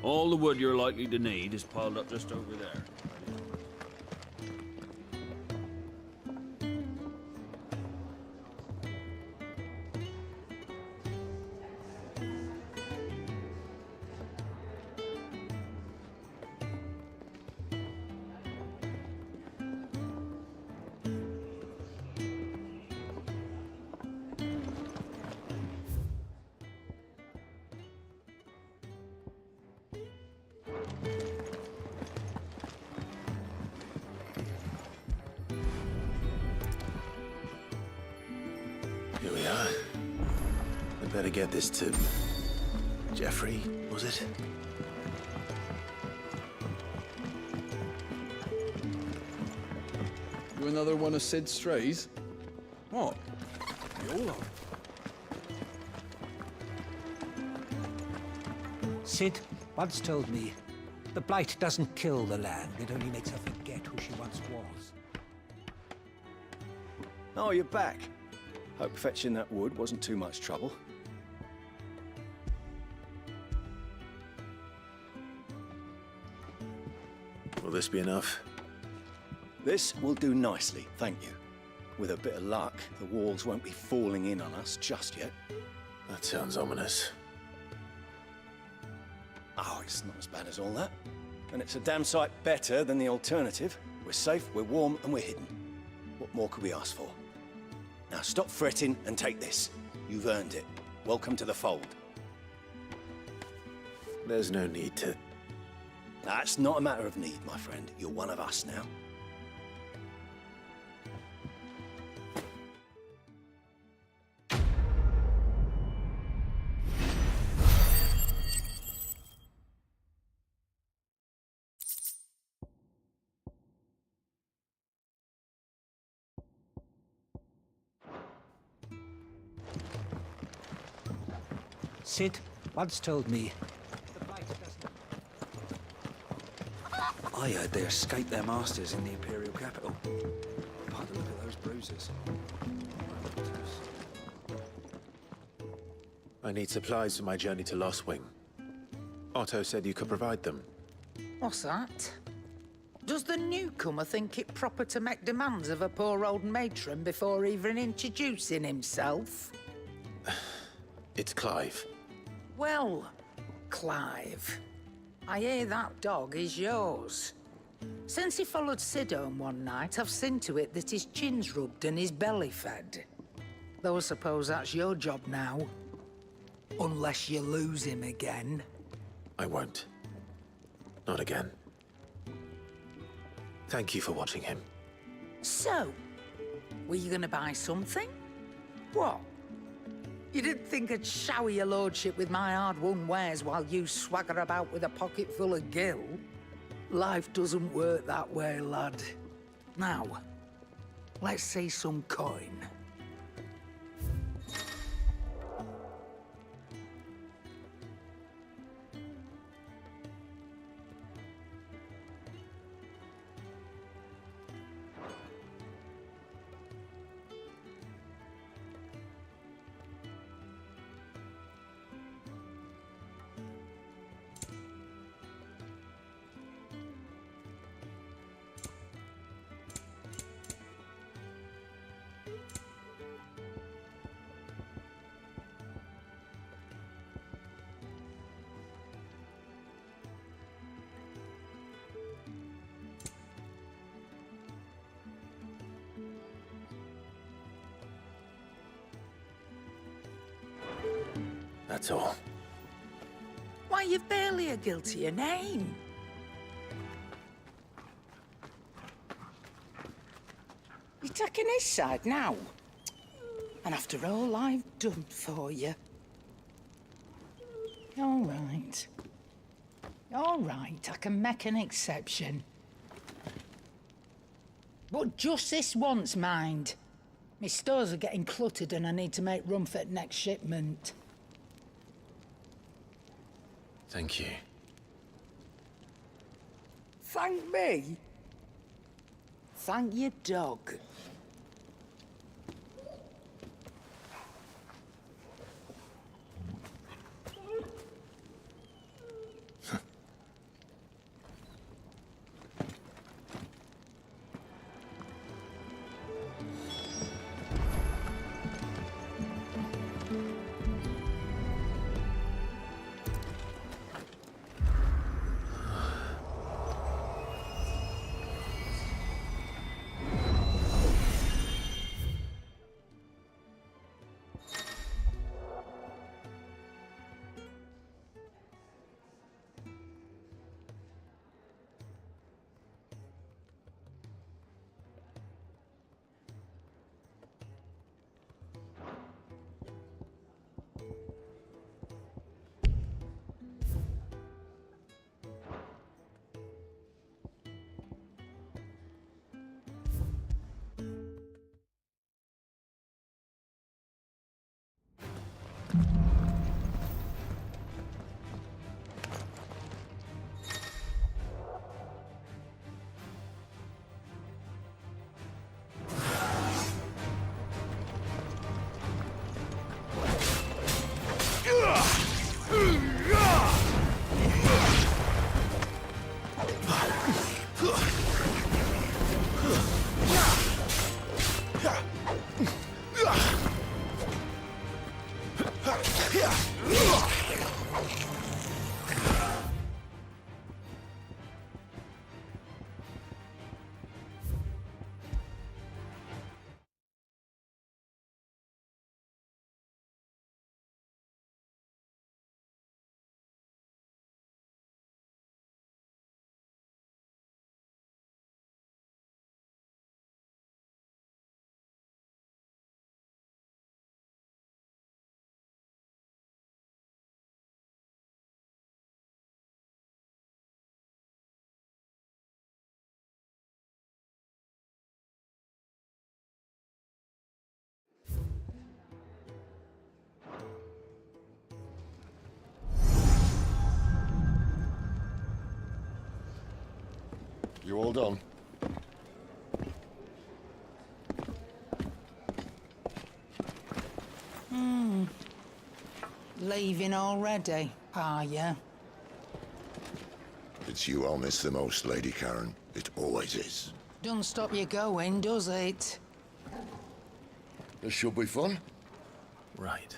All the wood you're likely to need is piled up just over there. Here we are. I'd better get this to... Jeffrey, was it? You another one of Sid's strays? What? We all are. Sid once told me, the blight doesn't kill the land, it only makes her forget who she once was. Oh, you're back. Hope fetching that wood wasn't too much trouble. Will this be enough? This will do nicely, thank you. With a bit of luck, the walls won't be falling in on us just yet. That sounds ominous. Oh, it's not as bad as all that. And it's a damn sight better than the alternative. We're safe, we're warm, and we're hidden. What more could we ask for? Now stop fretting and take this. You've earned it. Welcome to the fold. There's no need to... That's not a matter of need, my friend. You're one of us now. Sid once told me, the blight doesn't... I heard they escaped their masters in the Imperial capital. By the look at those bruises. I need supplies for my journey to Lost Wing. Otto said you could provide them. What's that? Does the newcomer think it proper to make demands of a poor old matron before even introducing himself? It's Clive. Well, Clive, I hear that dog is yours. Since he followed Sid home one night, I've seen to it that his chin's rubbed and his belly fed. Though I suppose that's your job now. Unless you lose him again. I won't. Not again. Thank you for watching him. So, were you gonna buy something? What? You didn't think I'd shower your lordship with my hard-won wares while you swagger about with a pocket full of gil? Life doesn't work that way, lad. Now, let's see some coin. That's all. Why, you've barely a guiltier name. You're taking his side now? And after all I've done for you. All right. All right, I can make an exception. But just this once, mind. My stores are getting cluttered and I need to make room for the next shipment. Thank you. Thank me? Thank your dog. You all done? Leaving already, are you? It's you I'll miss the most, Lady Karen. It always is. Don't stop you going, does it? This should be fun. Right.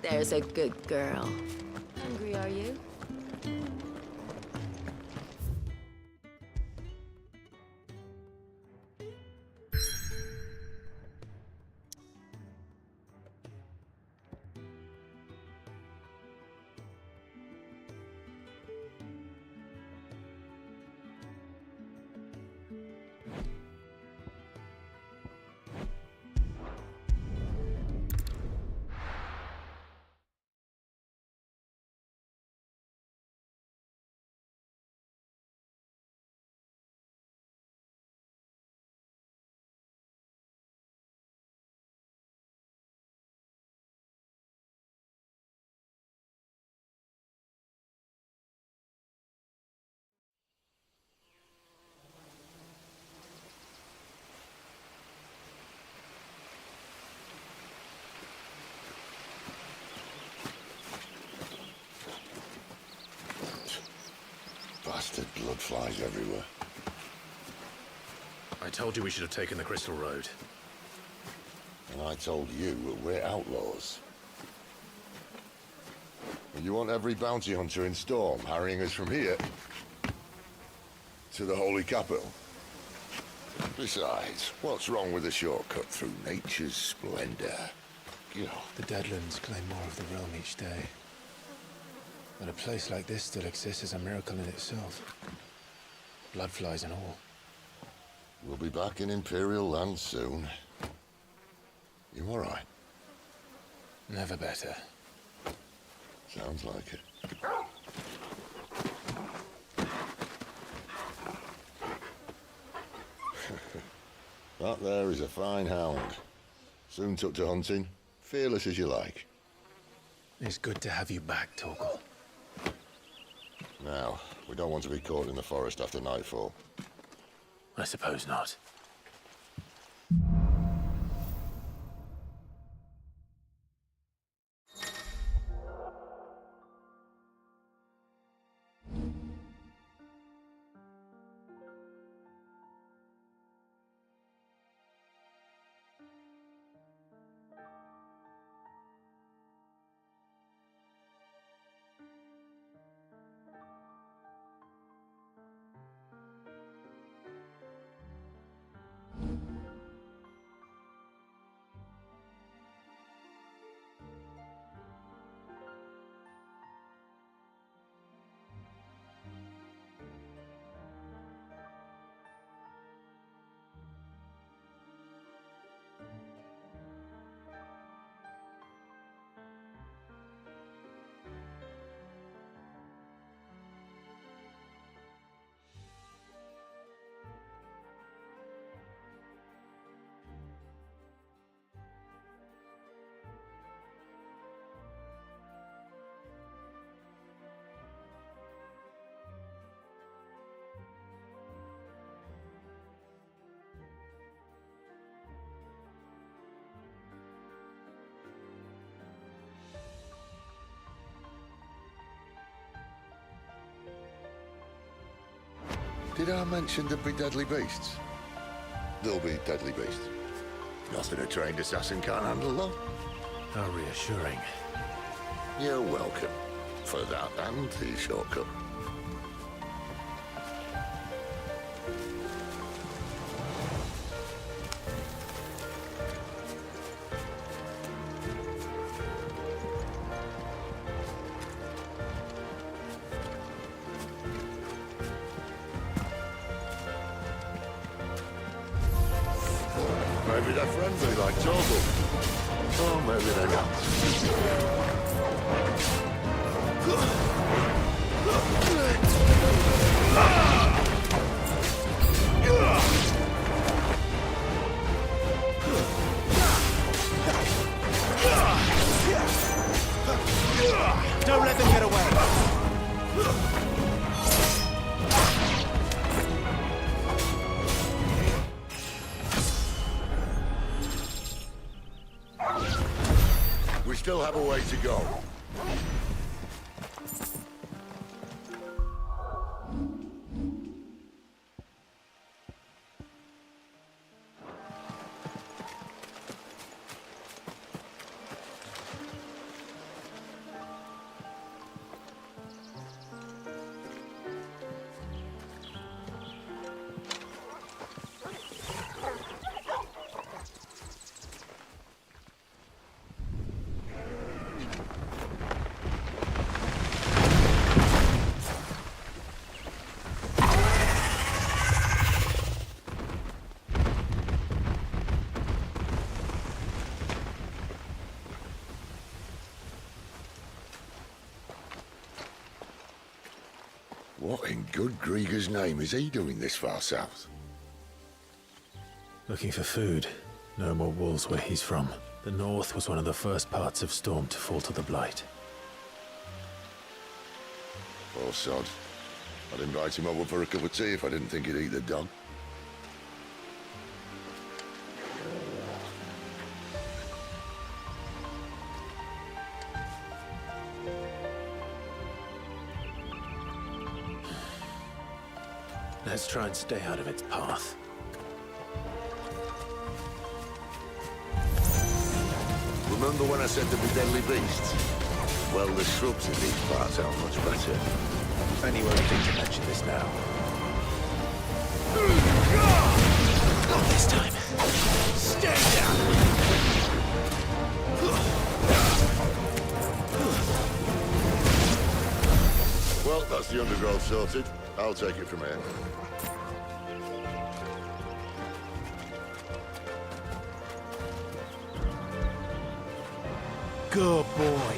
There's a good girl. Hungry, are you? Bastard blood flies everywhere. I told you we should have taken the Crystal Road. And I told you that we're outlaws. And you want every bounty hunter in Storm harrying us from here to the Holy Capital? Besides, what's wrong with a shortcut through nature's splendor? God. The Deadlands claim more of the realm each day. But a place like this still exists is a miracle in itself. Bloodflies and all. We'll be back in Imperial land soon. You all right? Never better. Sounds like it. That there is a fine hound. Soon took to hunting. Fearless as you like. It's good to have you back, Torgal. Now, we don't want to be caught in the forest after nightfall. I suppose not. Did I mention there'd be deadly beasts? There'll be deadly beasts. Nothing a trained assassin can't handle, though. How reassuring. You're welcome. For that and the shortcut. Maybe they're friendly like Torgal. Or maybe they're not. Don't let them get away! We still have a way to go. What in good Grieger's name is he doing this far south? Looking for food. No more wolves where he's from. The north was one of the first parts of Storm to fall to the Blight. Poor sod. I'd invite him over for a cup of tea if I didn't think he'd eat the dog. Let's try and stay out of its path. Remember when I said there'd be deadly beasts? Well, the shrubs in these parts are much better. Fanny won't think to mention this now. Not this time. Stay down! Well, that's the undergrowth sorted. I'll take it from here. Good boy.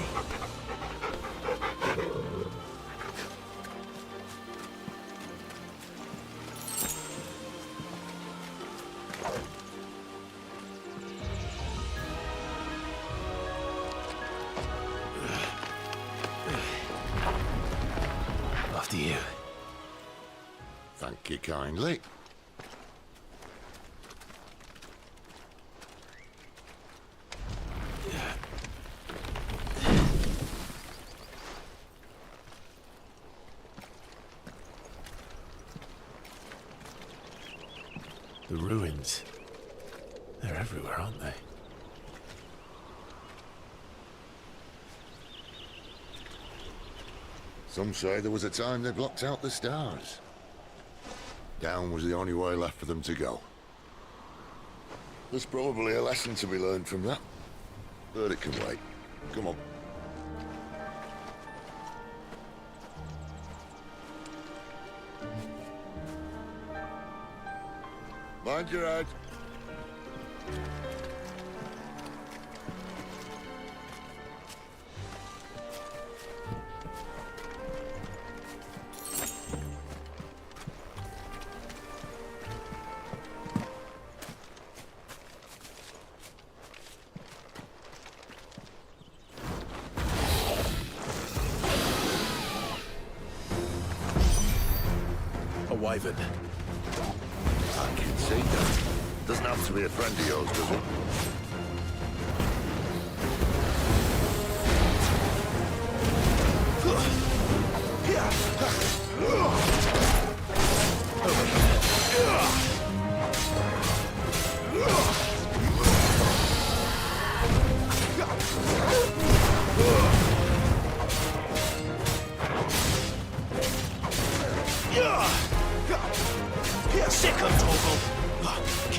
After you. Thank you kindly. The ruins. They're everywhere, aren't they? Some say there was a time they blocked out the stars. Down was the only way left for them to go. There's probably a lesson to be learned from that. But it can wait. Come on. Mind your head. A wyvern. I can see that. Doesn't have to be a friend of yours, does it? Over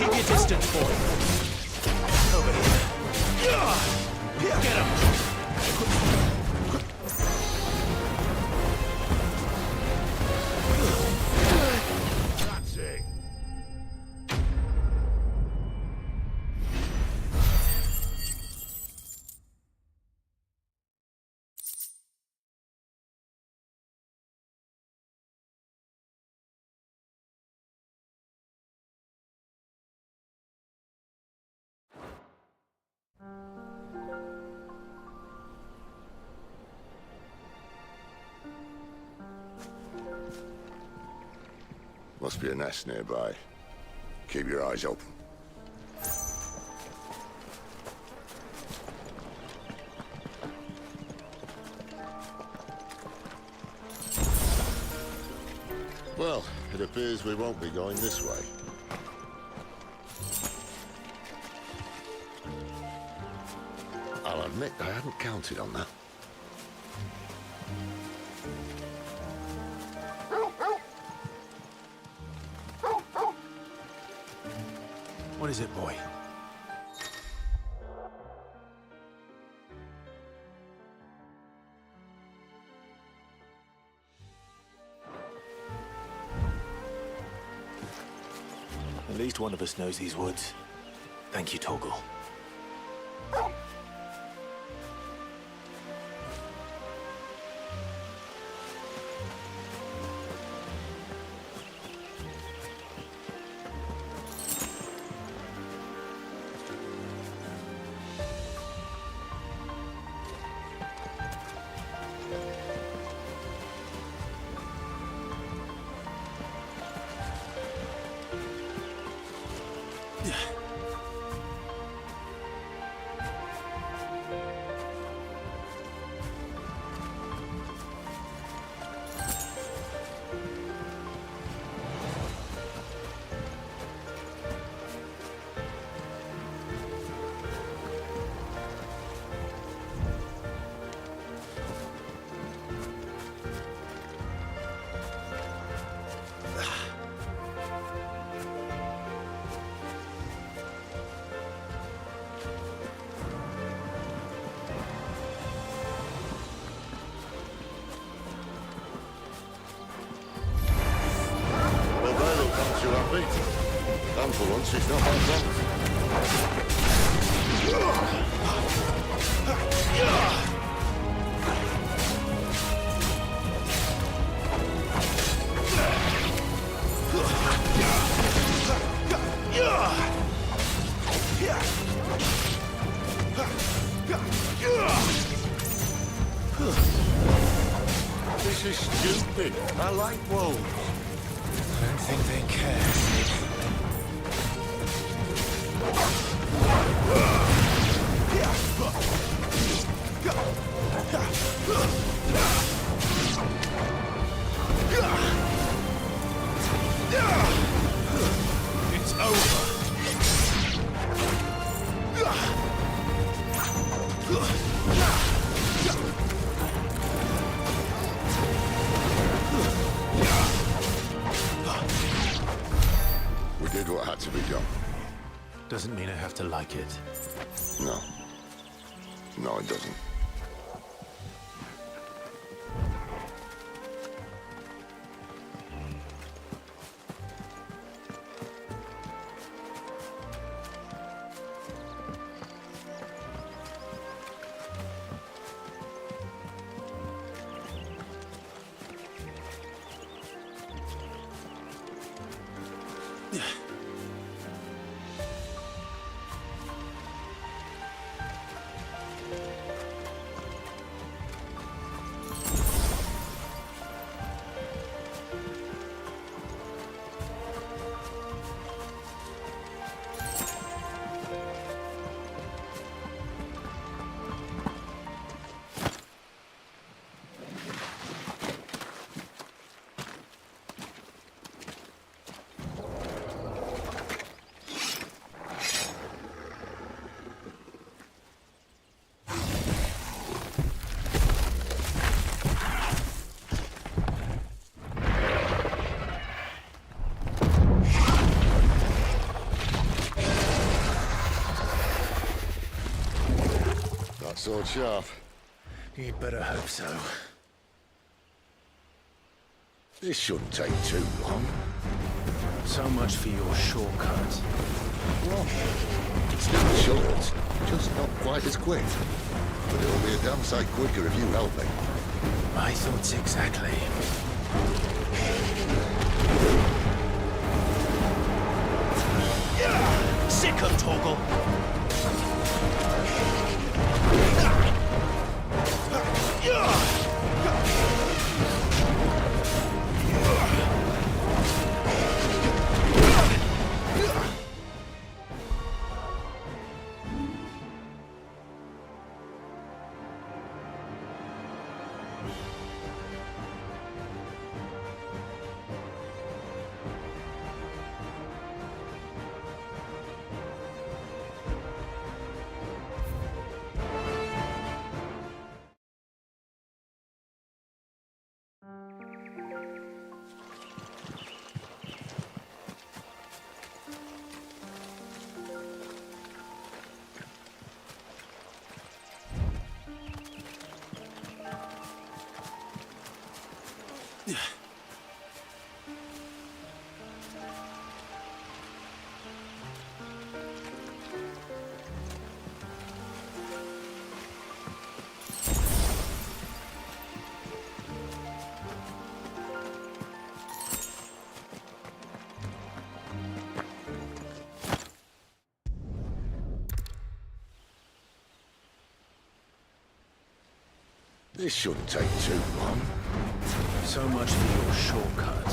Keep your distance, boy. Over here. Get him. That's it. Must be a nest nearby. Keep your eyes open. Well, it appears we won't be going this way. I'll admit I hadn't counted on that. What is it, boy? At least one of us knows these woods. Thank you, Torgal. And for once, it's not my fault. This is stupid. I like wolves. I don't think they care, Sid. It's over. We did what had to be done. Doesn't mean I have to like it. No. No, it doesn't. sword sharp. You'd better hope so. This shouldn't take too long. So much for your shortcut. What? Still short, just not quite as quick. But it'll be a damn sight quicker if you help me. My thoughts exactly. Sick 'em, Torgal! This shouldn't take too long. So much for your shortcut.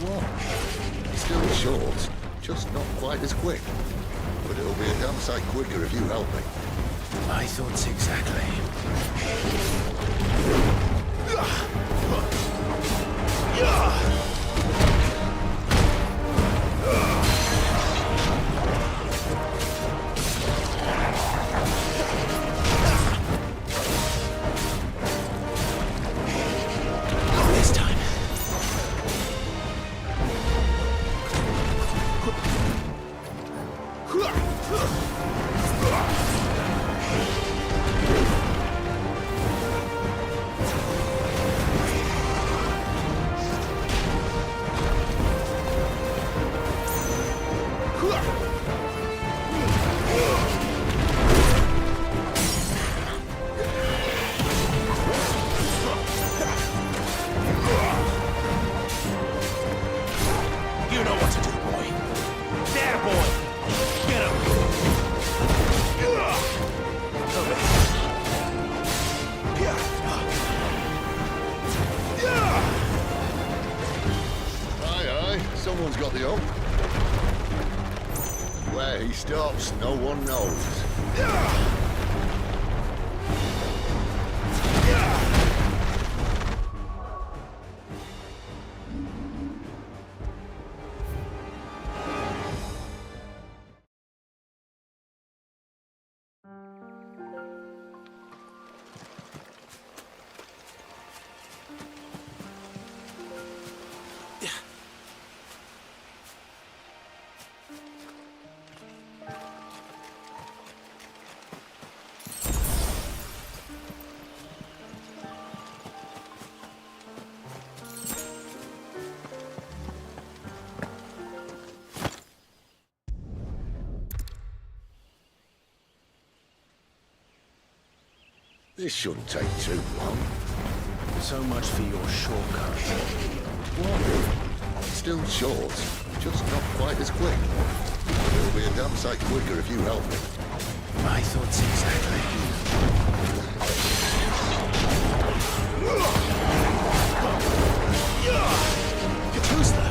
What? Still short, just not quite as quick. But it'll be a damn sight quicker if you help me. My thoughts exactly. This time. You know what to do, boy. There, boy. Get him. Over Aye, aye, someone's got the hump. Where he stops, no one knows. This shouldn't take too long. So much for your shortcut. What? Still short, just not quite as quick. But it'll be a damn sight quicker if you help me. My thoughts exactly. You're too slow.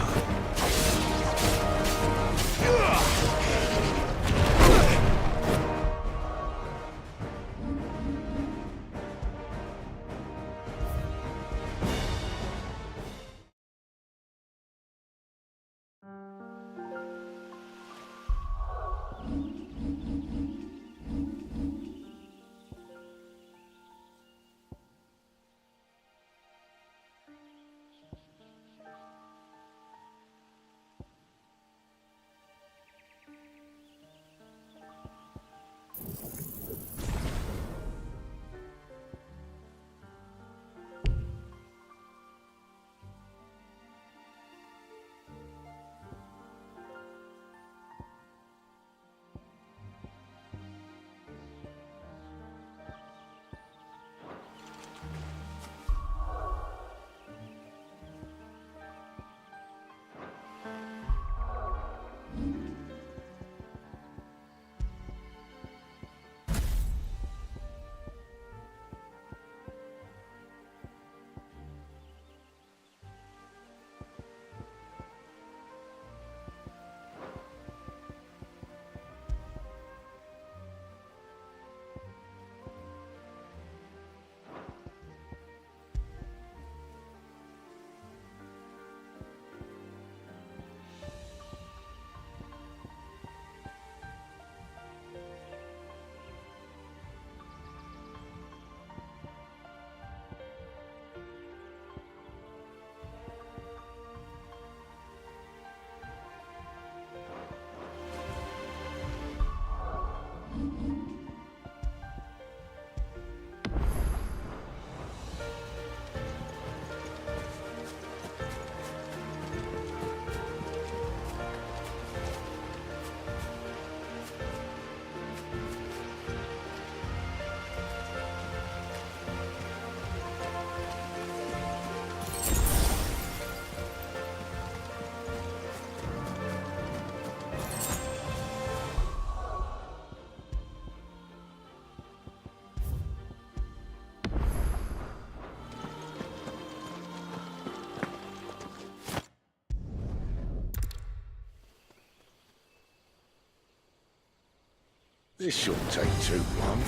This shouldn't take too long.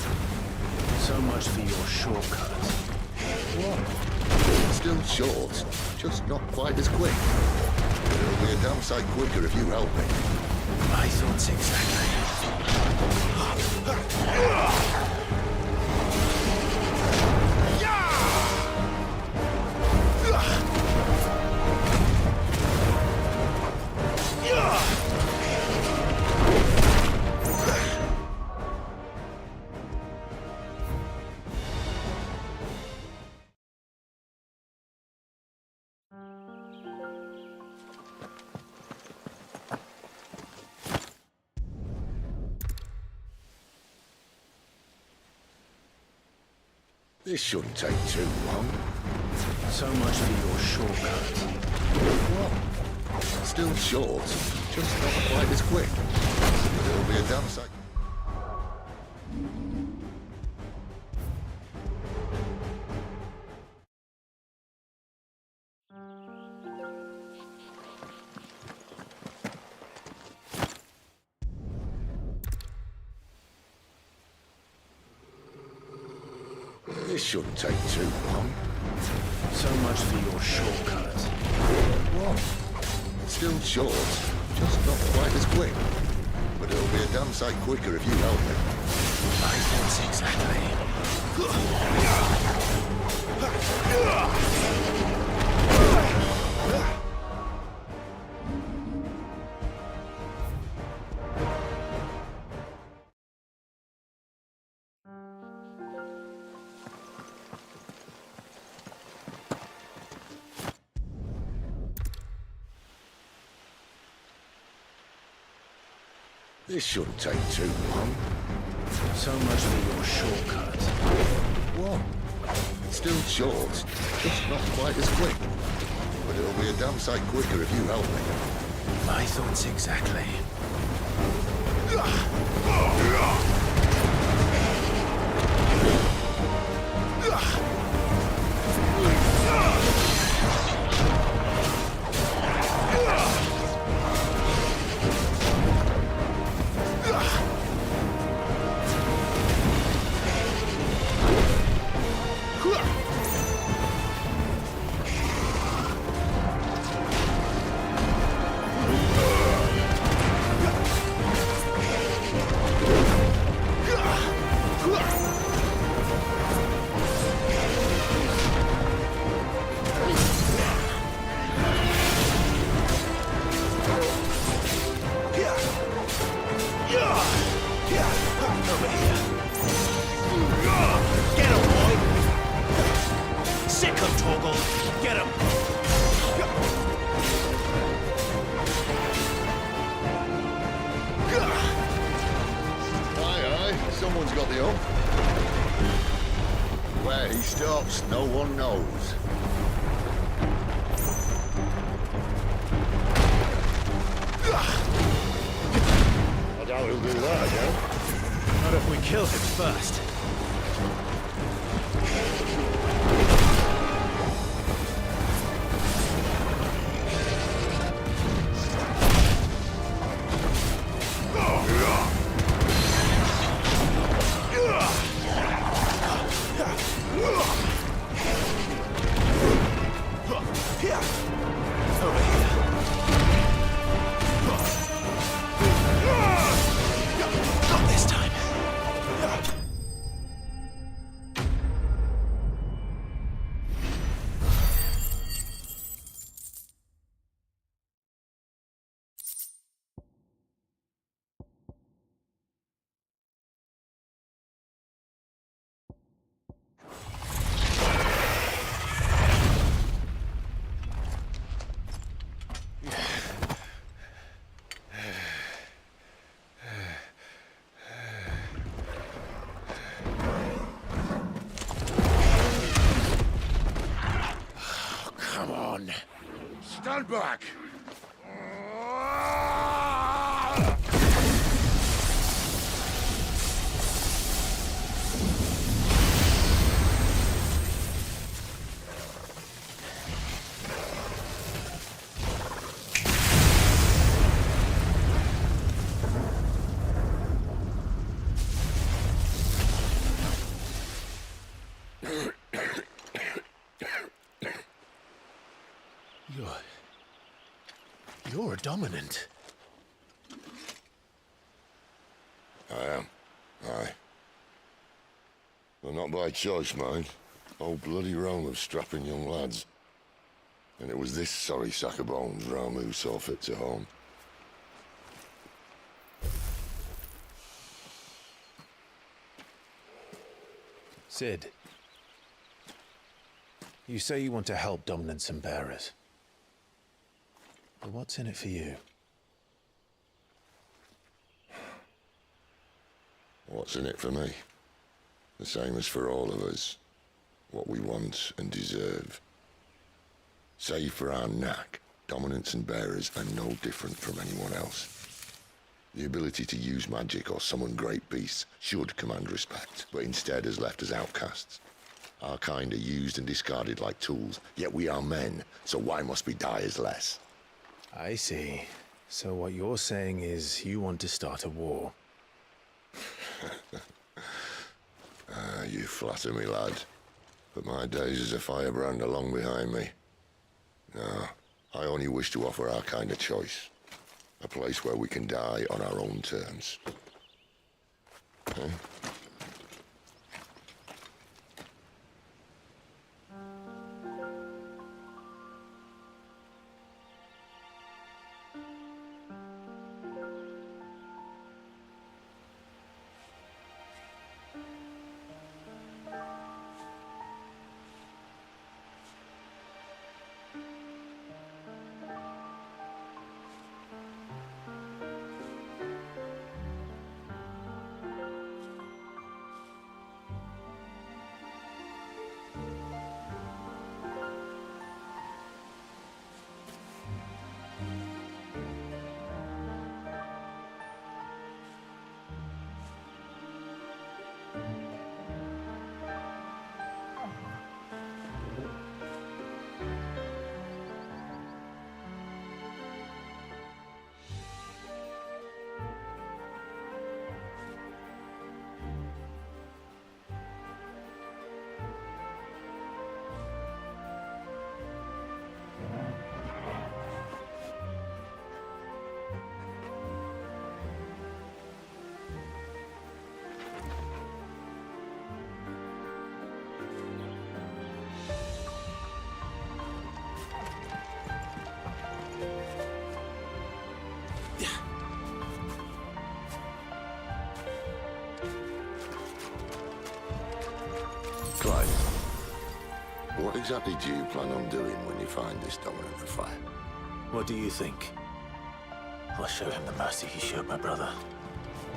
So much for your shortcut. What? Still short, just not quite as quick. But it'll be a damn sight quicker if you help me. My thoughts exactly. This shouldn't take too long. So much for your shortcut. What? Still short, just not quite as quick. But it'll be a damn sight. This shouldn't take too long. So much for your shortcut. What? Still short, just not quite as quick. But it'll be a damn sight quicker if you help me. My thoughts exactly. This shouldn't take too long. So much for your shortcut. What? Still short, just not quite as quick. But it'll be a damn sight quicker if you help me. My thoughts exactly. Someone's got the up. Where he stops, no one knows. I doubt he'll do that again. Not if we kill him first. Stand back! You're a dominant. I am. Aye. Well, not by choice, mind. Whole bloody realm of strapping young lads. And it was this sorry sack of bones Ramu saw fit to home. Sid, you say you want to help dominants and bearers. But what's in it for you? What's in it for me? The same as for all of us. What we want and deserve. Save for our knack, dominants and bearers are no different from anyone else. The ability to use magic or summon great beasts should command respect, but instead has left us outcasts. Our kind are used and discarded like tools, yet we are men, so why must we die as less? I see. So what you're saying is you want to start a war. You flatter me, lad. But my days as a firebrand are long behind me. No, I only wish to offer our kind a choice. A place where we can die on our own terms. Huh? Clyde, what exactly do you plan on doing when you find this dominant of fire? What do you think? I'll show him the mercy he showed my brother,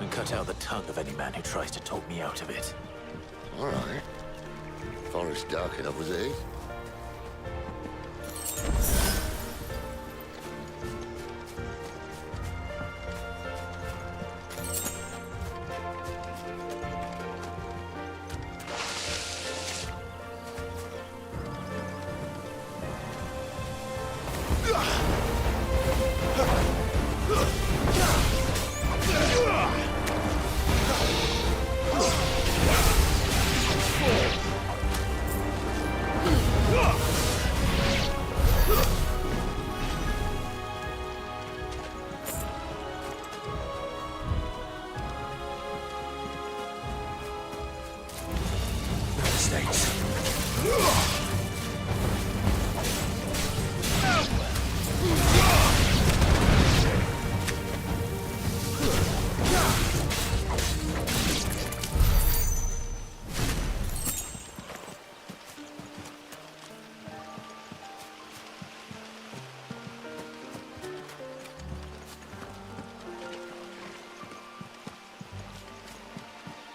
and cut out the tongue of any man who tries to talk me out of it. All right. Forest dark enough as it is.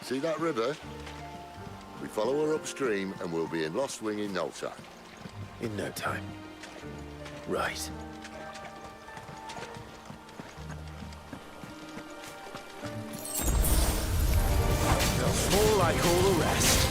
See that river? We follow her upstream and we'll be in Lost Wing in no time. In no time. Right. They'll fall like all the rest.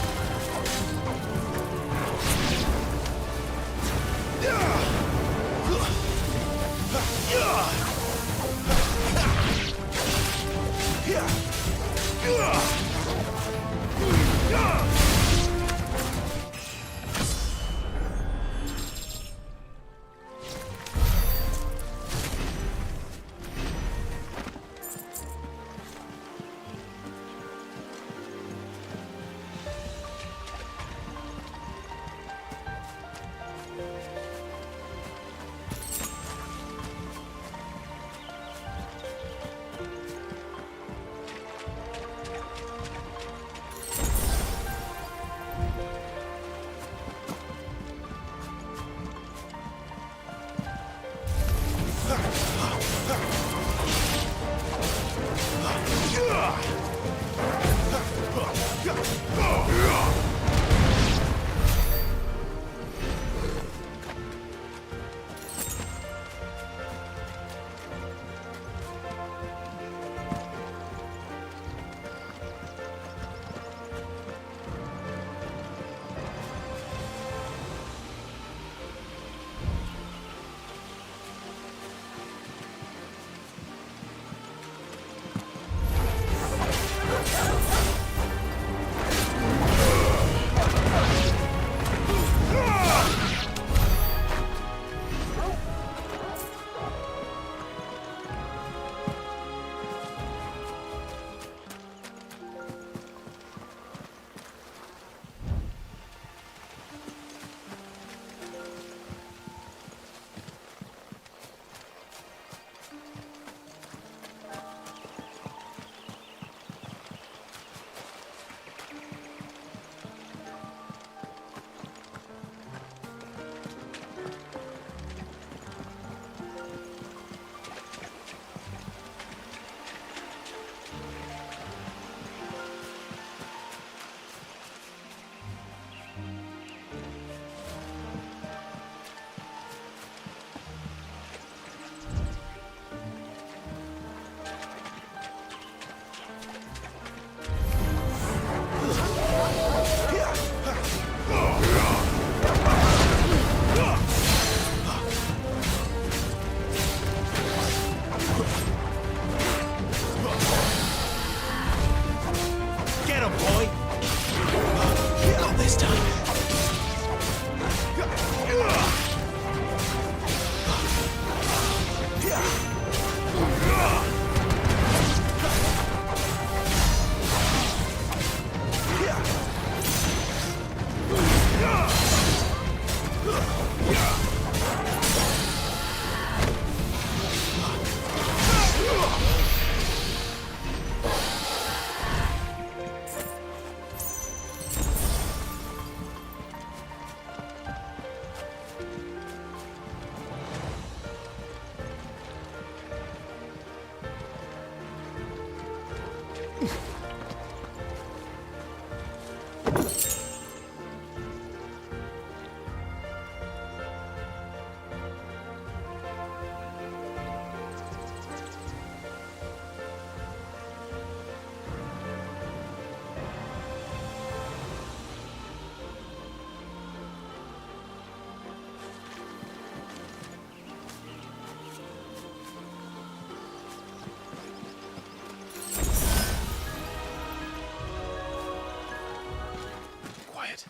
Quiet.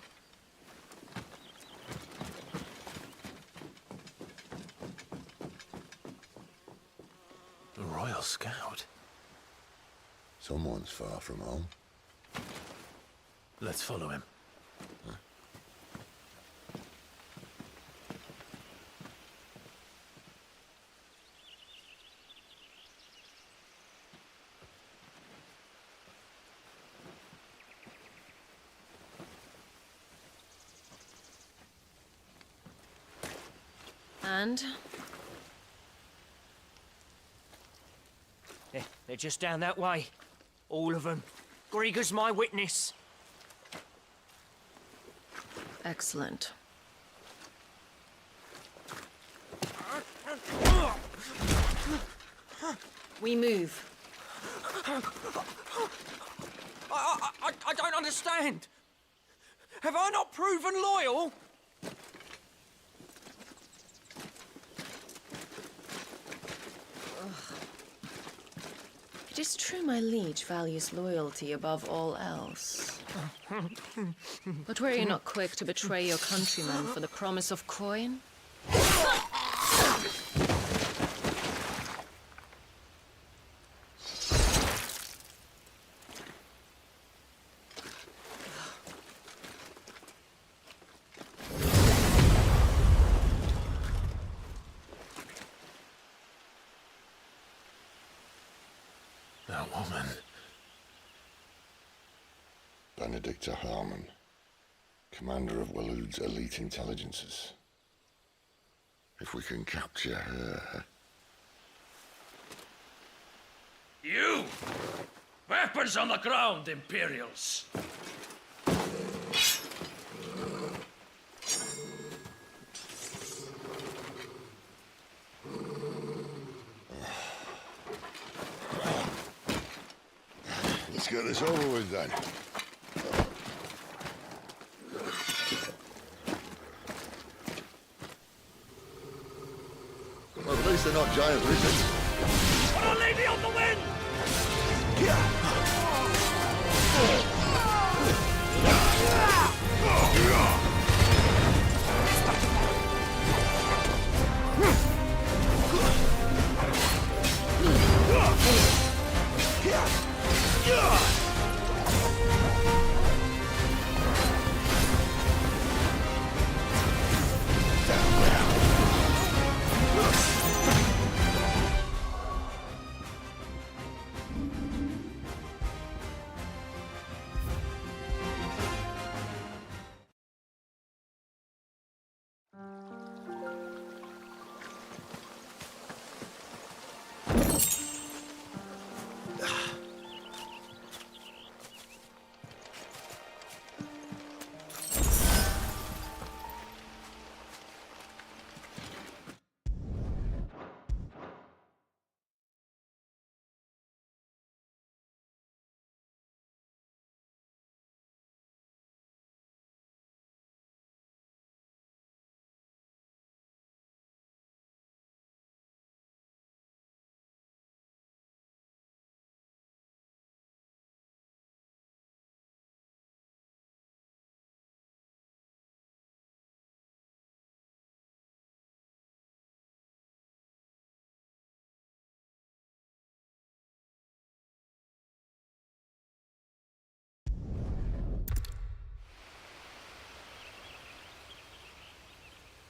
A Royal Scout. Someone's far from home. Let's follow him. And? They're just down that way. All of them. Grieger's my witness. Excellent. We move. I don't understand. Have I not proven loyal? It is true my liege values loyalty above all else. But were you not quick to betray your countrymen for the promise of coin? That woman. Benedicta Harmon, commander of Waloed's elite intelligences. If we can capture her... You! Weapons on the ground, Imperials! Let's get this over with then. Well, at least they're not giant lizards. Put a lady on the wind!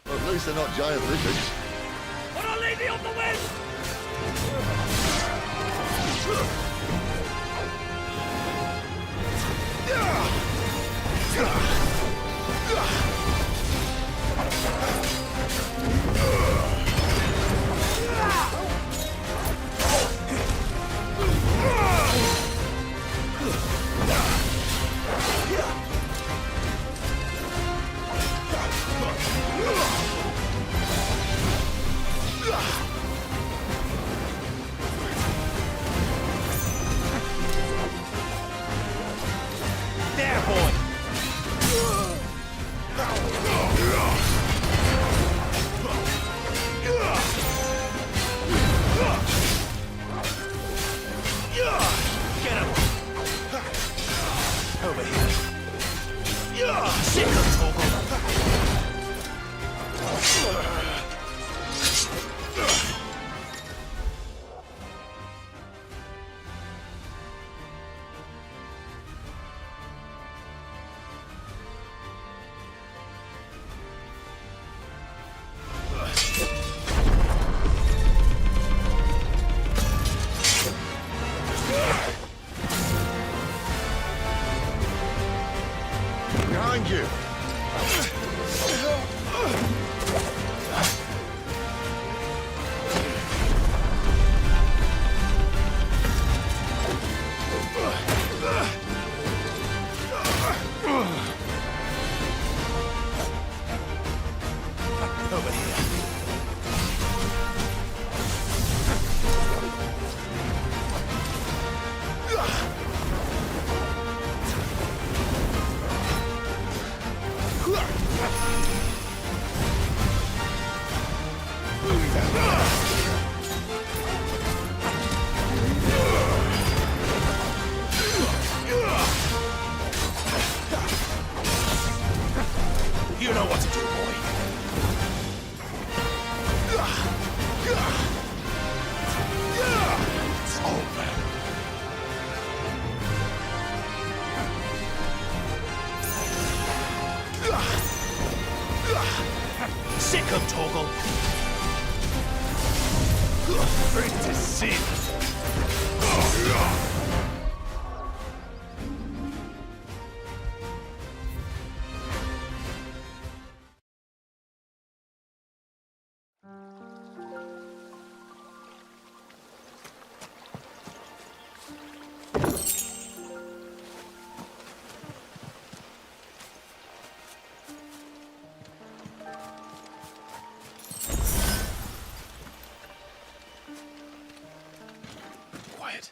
Well, at least they're not giant lizards. Put a lady on the wind! Behind you! Over here. You know what to do, boy. It's over. Sick of Torgal. Bring to sin. Quiet.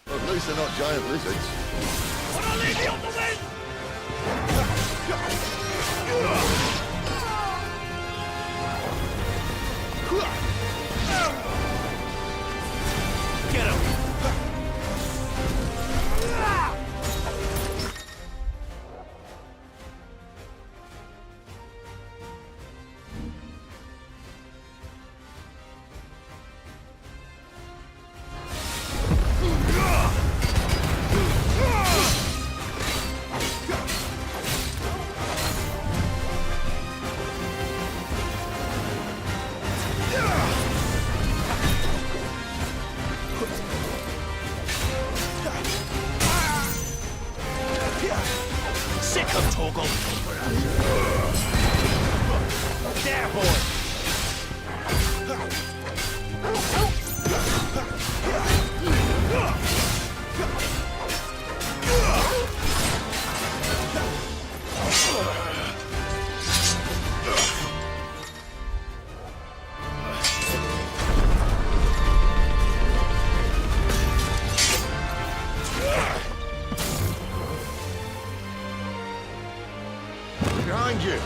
Well, at least they're not giant lizards. What I leave you on the wind? Get him! Sick of Torgal. There, boy. Behind you!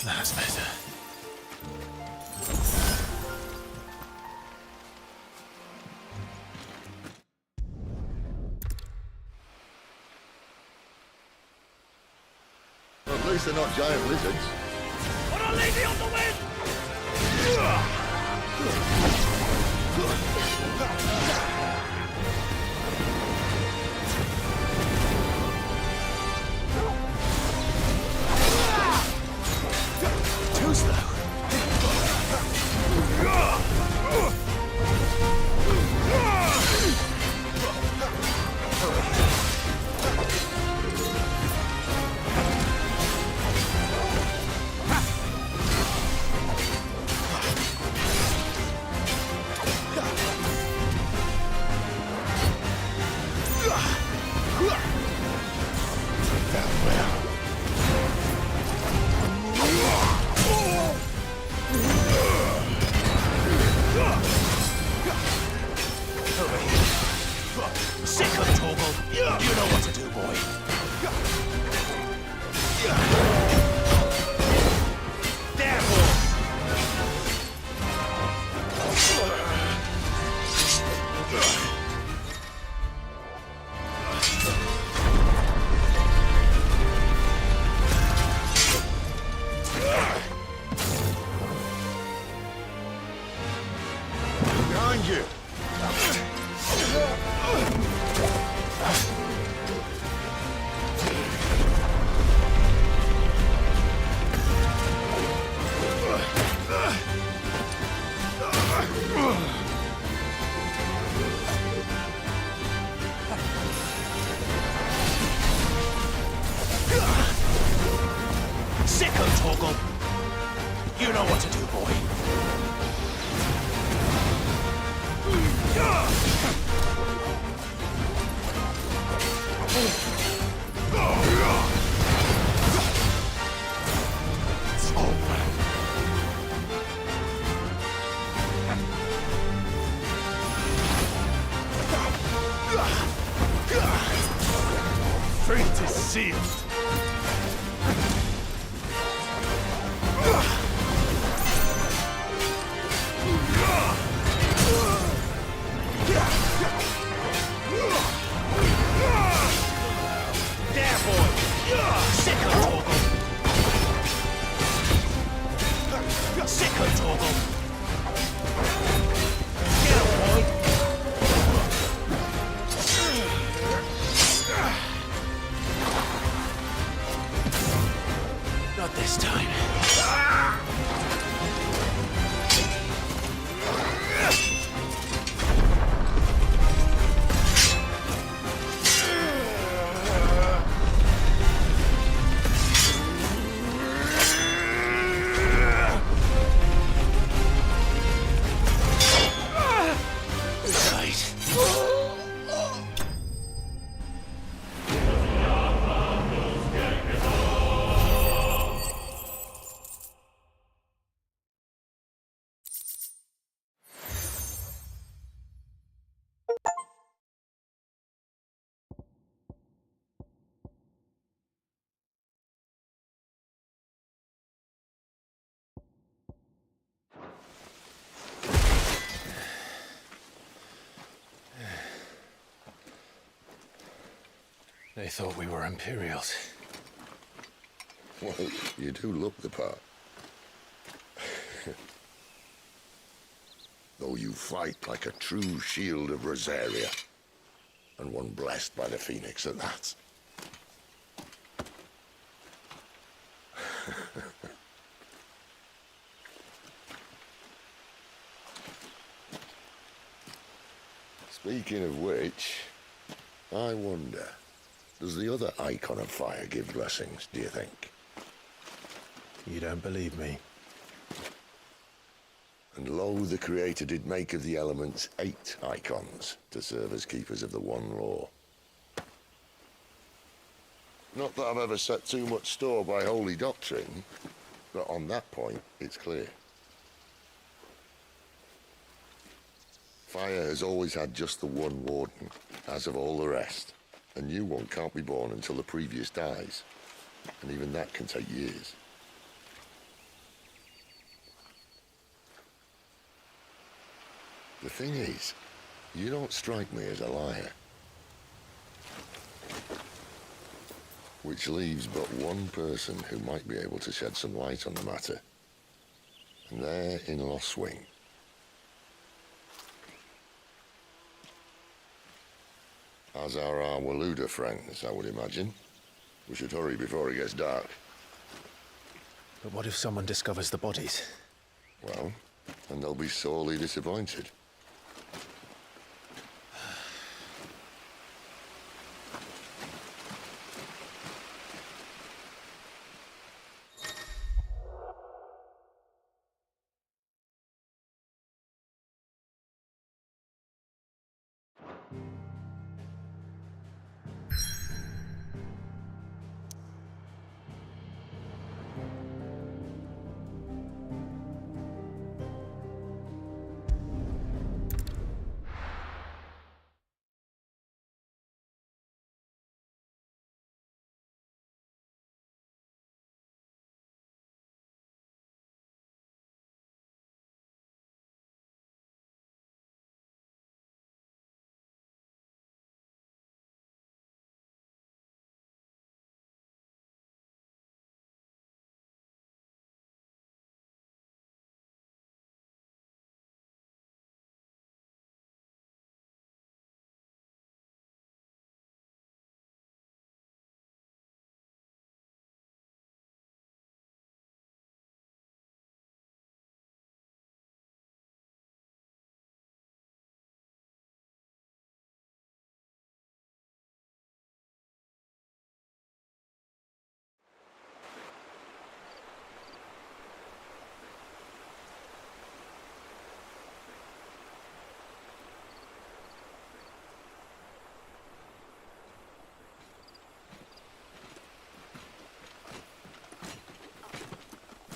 That's better. Well, at least they're not giant lizards. What I leave you on the wind? Too slow. You know what to do, boy. There, boy. Behind you! Sicko, Torgal. You know what to do, boy. It's over. Fate is sealed. There, boy! Sicko, Torgal! Sicko, Torgal! Get him, boy! Not this time. They thought we were Imperials. Well, you do look the part. Though you fight like a true shield of Rosaria. And one blessed by the Phoenix at that. Speaking of which, I wonder, does the other icon of fire give blessings, do you think? You don't believe me? And lo, the Creator did make of the elements 8 icons to serve as keepers of the one law. Not that I've ever set too much store by holy doctrine, but on that point, it's clear. Fire has always had just the one warden, as of all the rest. A new one can't be born until the previous dies, and even that can take years. The thing is, you don't strike me as a liar. Which leaves but one person who might be able to shed some light on the matter. And they're in Lost Wing. As are our Waluda friends, I would imagine. We should hurry before it gets dark. But what if someone discovers the bodies? Well, and they'll be sorely disappointed.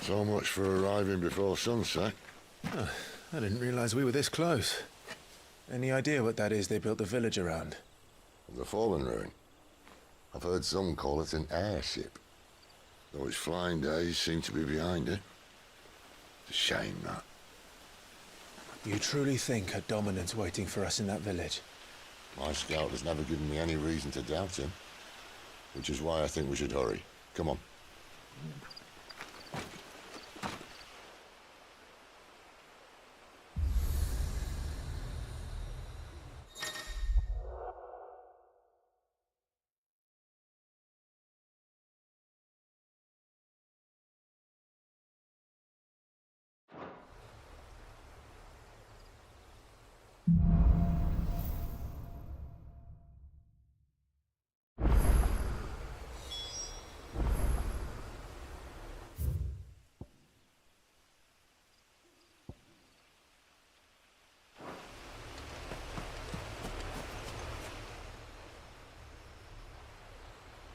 So much for arriving before sunset. Oh, I didn't realize we were this close. Any idea what that is they built the village around? The fallen ruin. I've heard some call it an airship. Though its flying days seem to be behind it. It's a shame, that. You truly think a dominant's waiting for us in that village? My scout has never given me any reason to doubt him. Which is why I think we should hurry. Come on.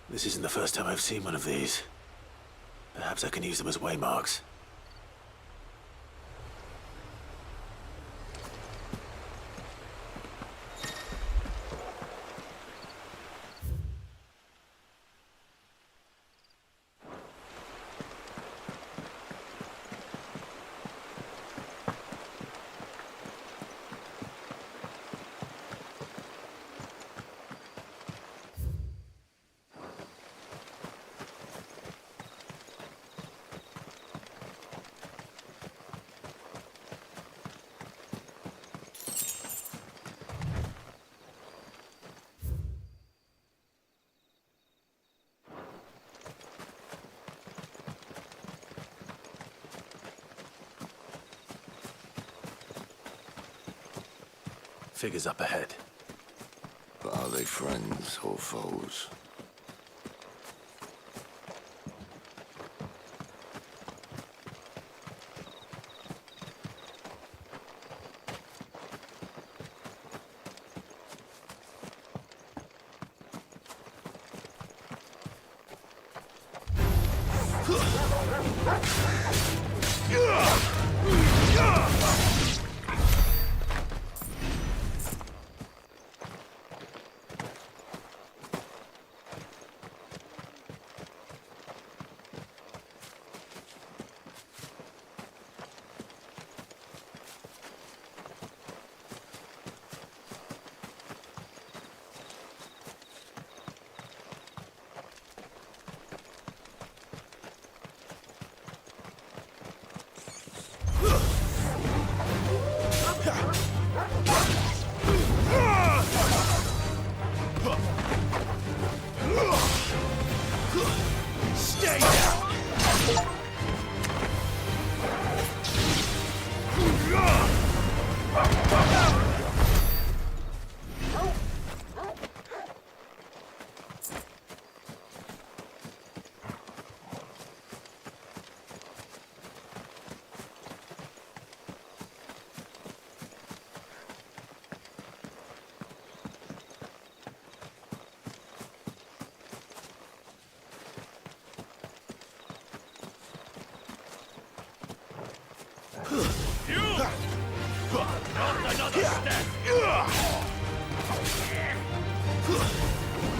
This isn't the first time I've seen one of these. Perhaps I can use them as waymarks. Figures up ahead. But are they friends or foes?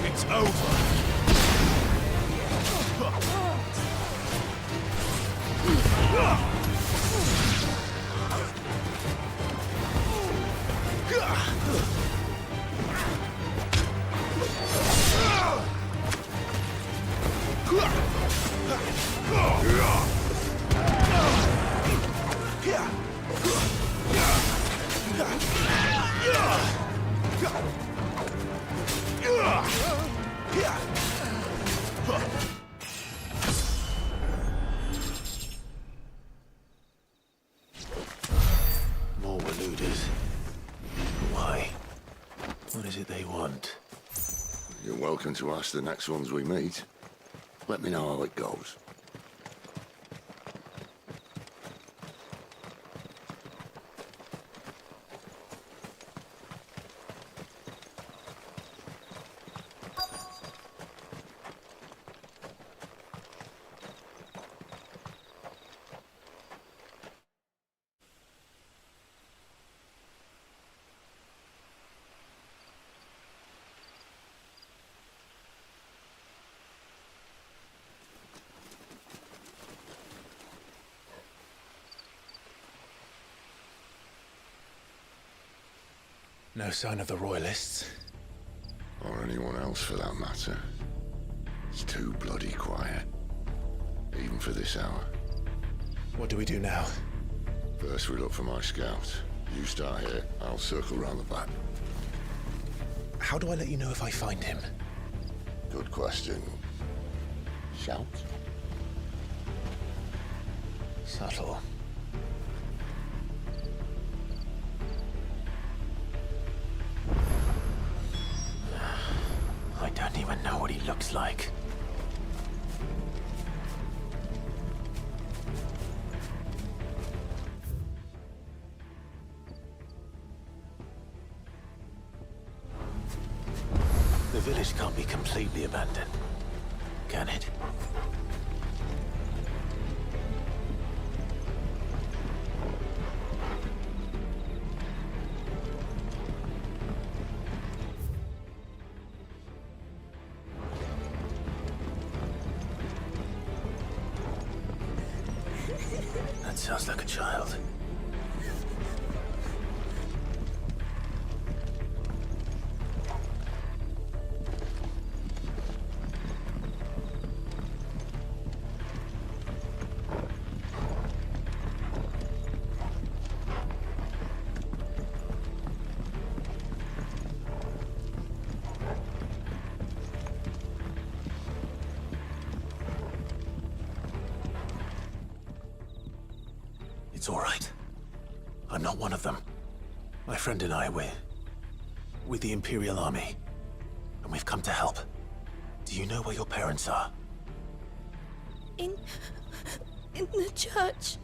It's over. More Waluders. Why? What is it they want? You're welcome to ask the next ones we meet. Let me know how it goes. No sign of the Royalists. Or anyone else for that matter. It's too bloody quiet. Even for this hour. What do we do now? First we look for my scout. You start here, I'll circle round the back. How do I let you know if I find him? Good question. Shout? Subtle. I don't even know what he looks like. The village can't be completely abandoned, can it? That sounds like a child. It's all right. I'm not one of them. My friend and I, we're with the Imperial Army, and we've come to help. Do you know where your parents are? In the church.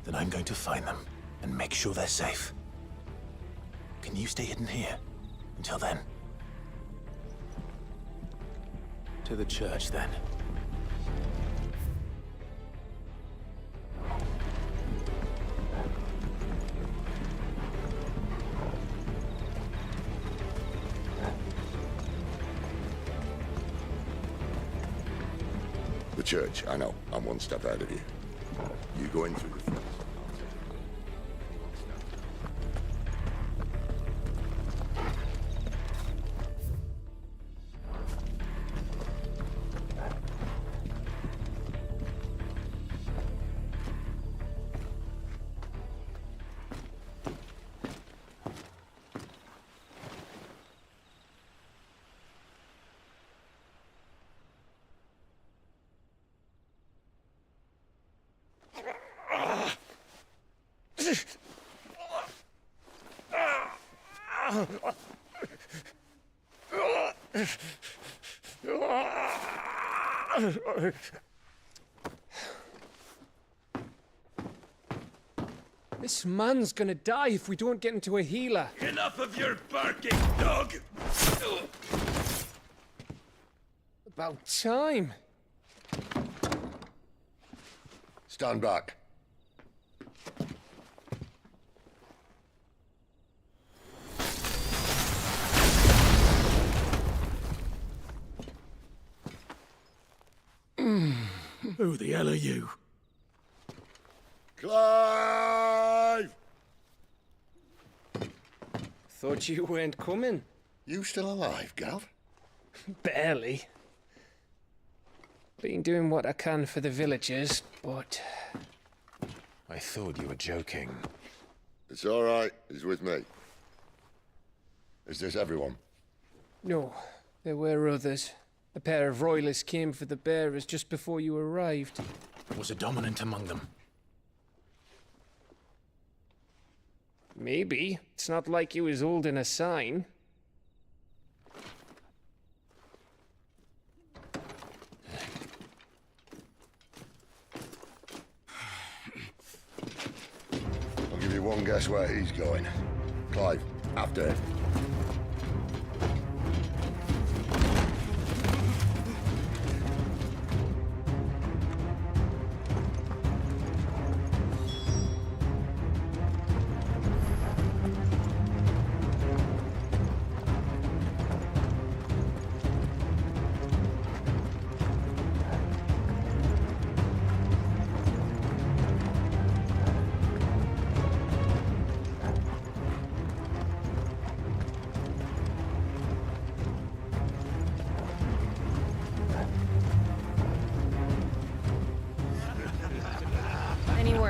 Then I'm going to find them and make sure they're safe. Can you stay hidden here until then? To the church, then. The church, I know. I'm one step ahead of you. You go in through the front. This man's gonna die if we don't get into a healer. Enough of your barking, dog! About time. Stand back. Who the hell are you? Clive! Thought you weren't coming. You still alive, Gav? Barely. Been doing what I can for the villagers, but... I thought you were joking. It's all right. He's with me. Is this everyone? No, there were others. A pair of royalists came for the bearers just before you arrived. Was a dominant among them? Maybe. It's not like he was holding a sign. I'll give you one guess where he's going. Clive, after him.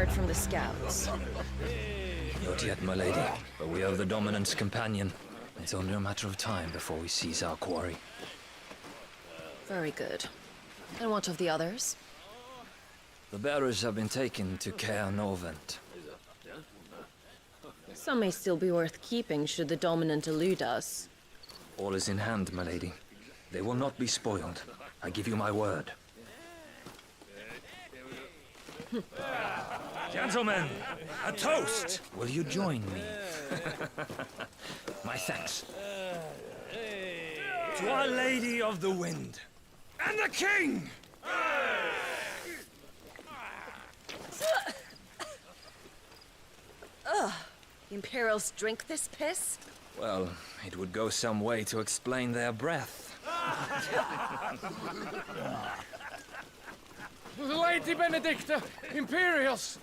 word from the scouts? Not yet, my lady, but we have the Dominant's companion. It's only a matter of time before we seize our quarry. Very good. And what of the others? The bearers have been taken to Caer Norvent. Some may still be worth keeping should the Dominant elude us. All is in hand, my lady. They will not be spoiled. I give you my word. Gentlemen, a toast! Will you join me? My thanks. To Our Lady of the Wind. And the King! Ugh. The Imperials drink this piss? Well, it would go some way to explain their breath. Lady Benedicta, Imperials!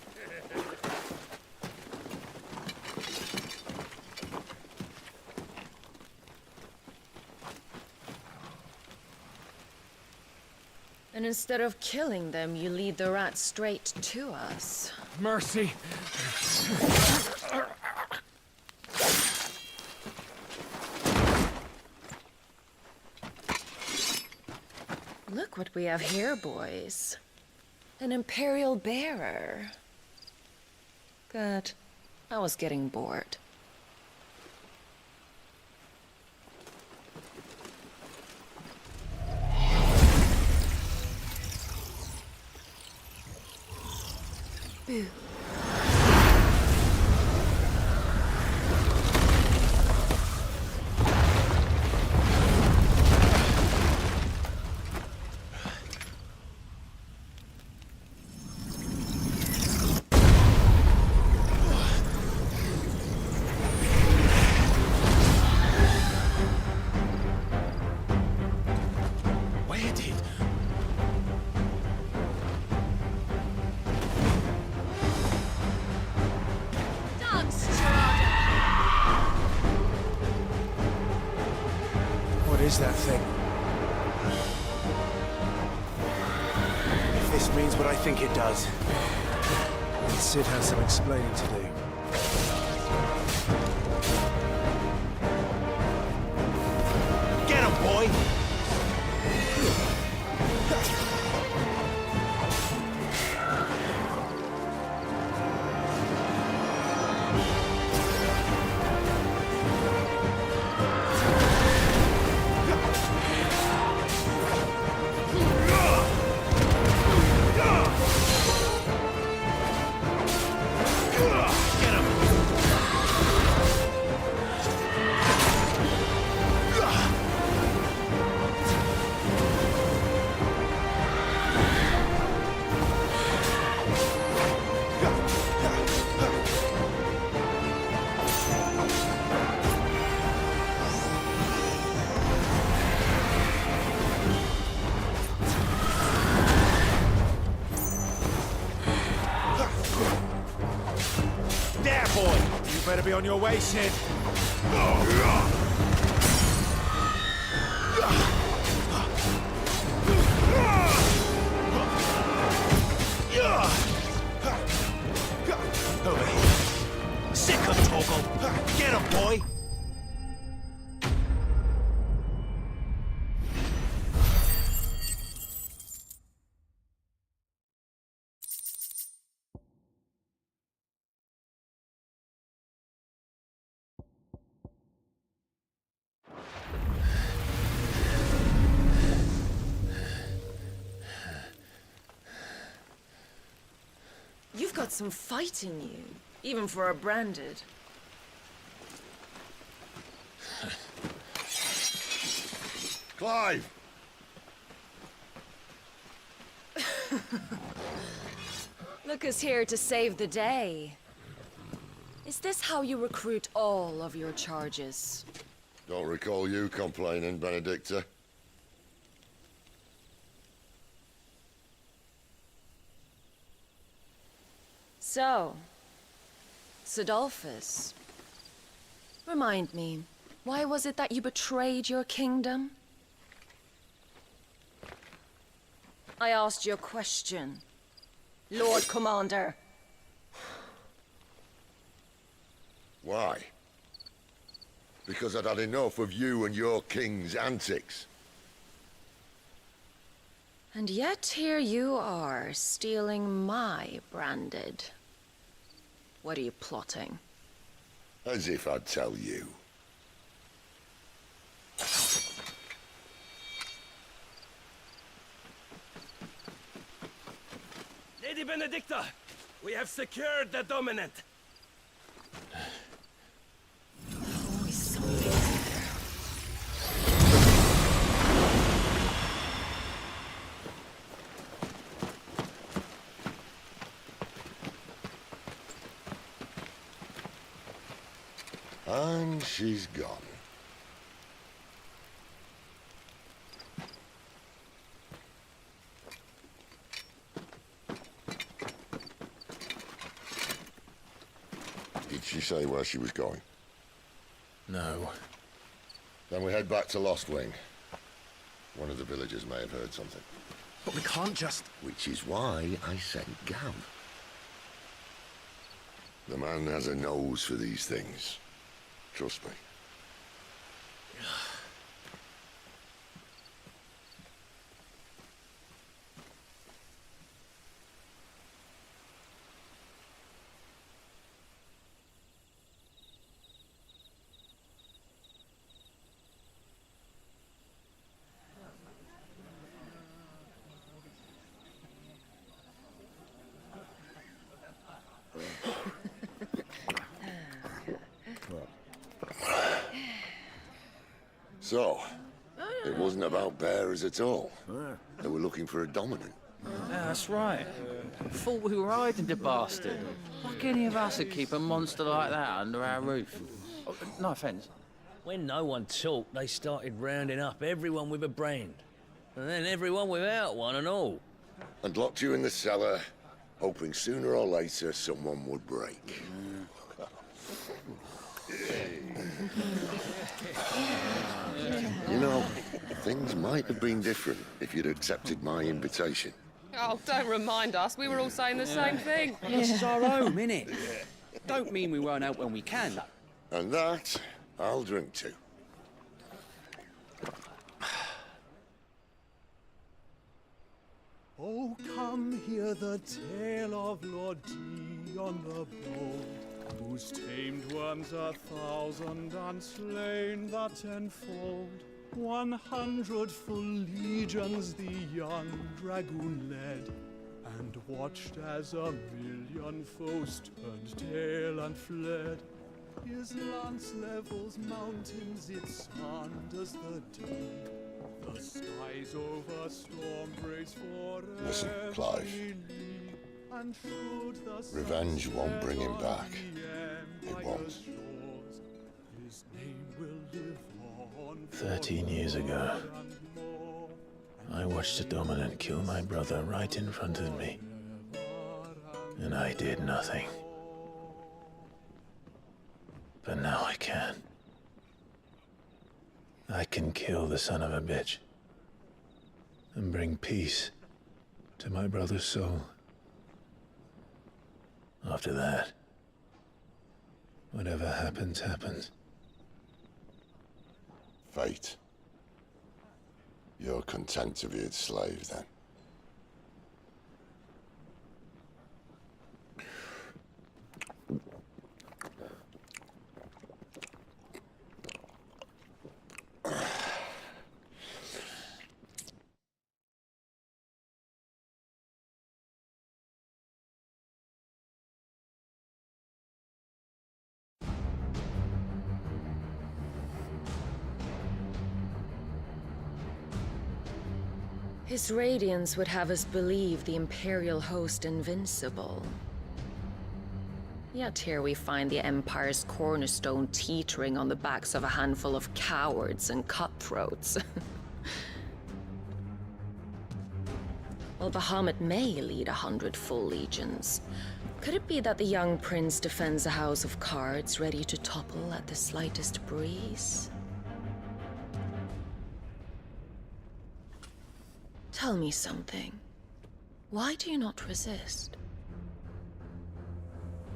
And instead of killing them, you lead the rats straight to us. Mercy. Look what we have here, boys. An Imperial bearer. Good. I was getting bored. Boo. What is that thing? If this means what I think it does, then Sid has some explaining to do. Get him, boy! Better be on your way, Sid. Over here. Sick of Torgal. Get him, boy. You've got some fight in you, even for a branded. Clive! Look who's here to save the day. Is this how you recruit all of your charges? Don't recall you complaining, Benedicta. So, Sidolphus, remind me, why was it that you betrayed your kingdom? I asked you a question, Lord Commander. Why? Because I'd had enough of you and your king's antics. And yet here you are, stealing my branded. What are you plotting? As if I'd tell you. Lady Benedicta, we have secured the dominant. Always something. And she's gone. Did she say where she was going? No. Then we head back to Lost Wing. One of the villagers may have heard something. But we can't just... Which is why I sent Gav. The man has a nose for these things. Trust me. So, it wasn't about bearers at all. They were looking for a dominant. Yeah, that's right. Thought we were hiding the bastard. Like any of us would keep a monster like that under our roof. Oh, no offence. When no one talked, they started rounding up everyone with a brand. And then everyone without one and all. And locked you in the cellar, hoping sooner or later someone would break. You know, things might have been different if you'd accepted my invitation. Oh, don't remind us. We were all saying the same thing. This is our home, innit? Don't mean we won't out when we can. And that, I'll drink to. Oh, come hear the tale of Lord Dion the Bold, whose tamed worms 1,000 and slain the tenfold. 100 full legions the young dragoon led, and watched as 1,000,000 foes turned tail and fled. His lance levels mountains, it sanders the deep. The skies over storm breaks for Listen, Clive. and should the Revenge won't bring him back. It won't. His name will live on 13 years ago, I watched a dominant kill my brother right in front of me. And I did nothing. But now I can. I can kill the son of a bitch and bring peace to my brother's soul. After that, whatever happens, happens. Fate. You're content to be its slave, then? His radiance would have us believe the Imperial host invincible. Yet here we find the Empire's cornerstone teetering on the backs of a handful of cowards and cutthroats. While Bahamut may lead 100 full legions, could it be that the young prince defends a house of cards ready to topple at the slightest breeze? Tell me something. Why do you not resist?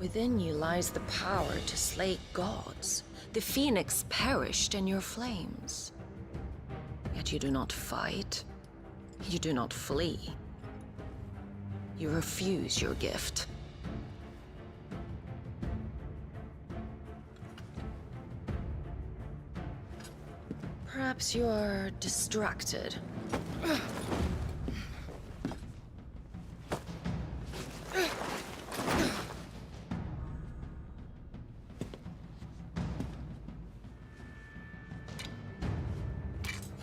Within you lies the power to slay gods. The phoenix perished in your flames. Yet you do not fight. You do not flee. You refuse your gift. Perhaps you're distracted.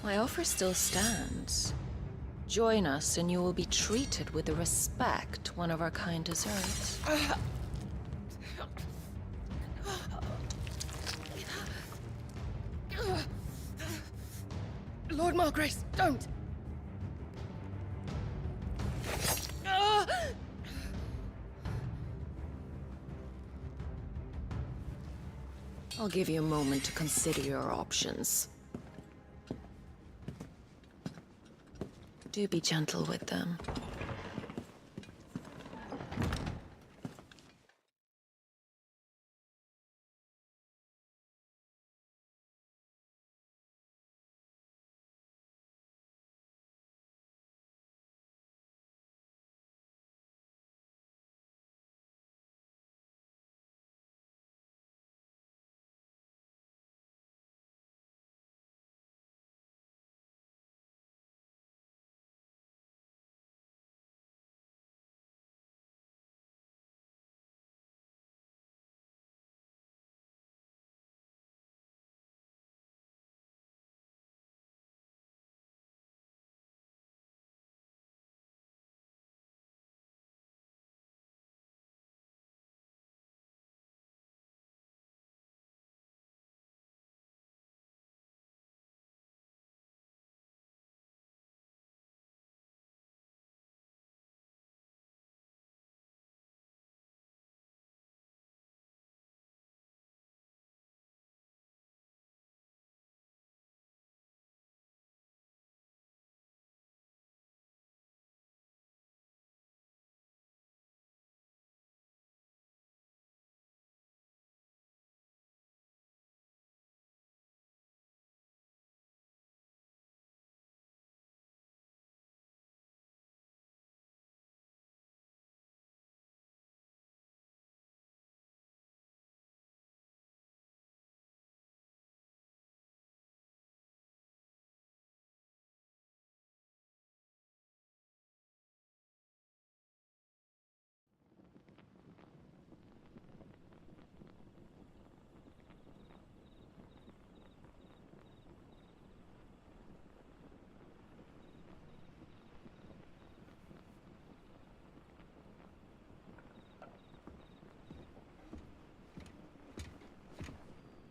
My offer still stands. Join us and you will be treated with the respect one of our kind deserves. Lord Margrace, don't! I'll give you a moment to consider your options. Do be gentle with them.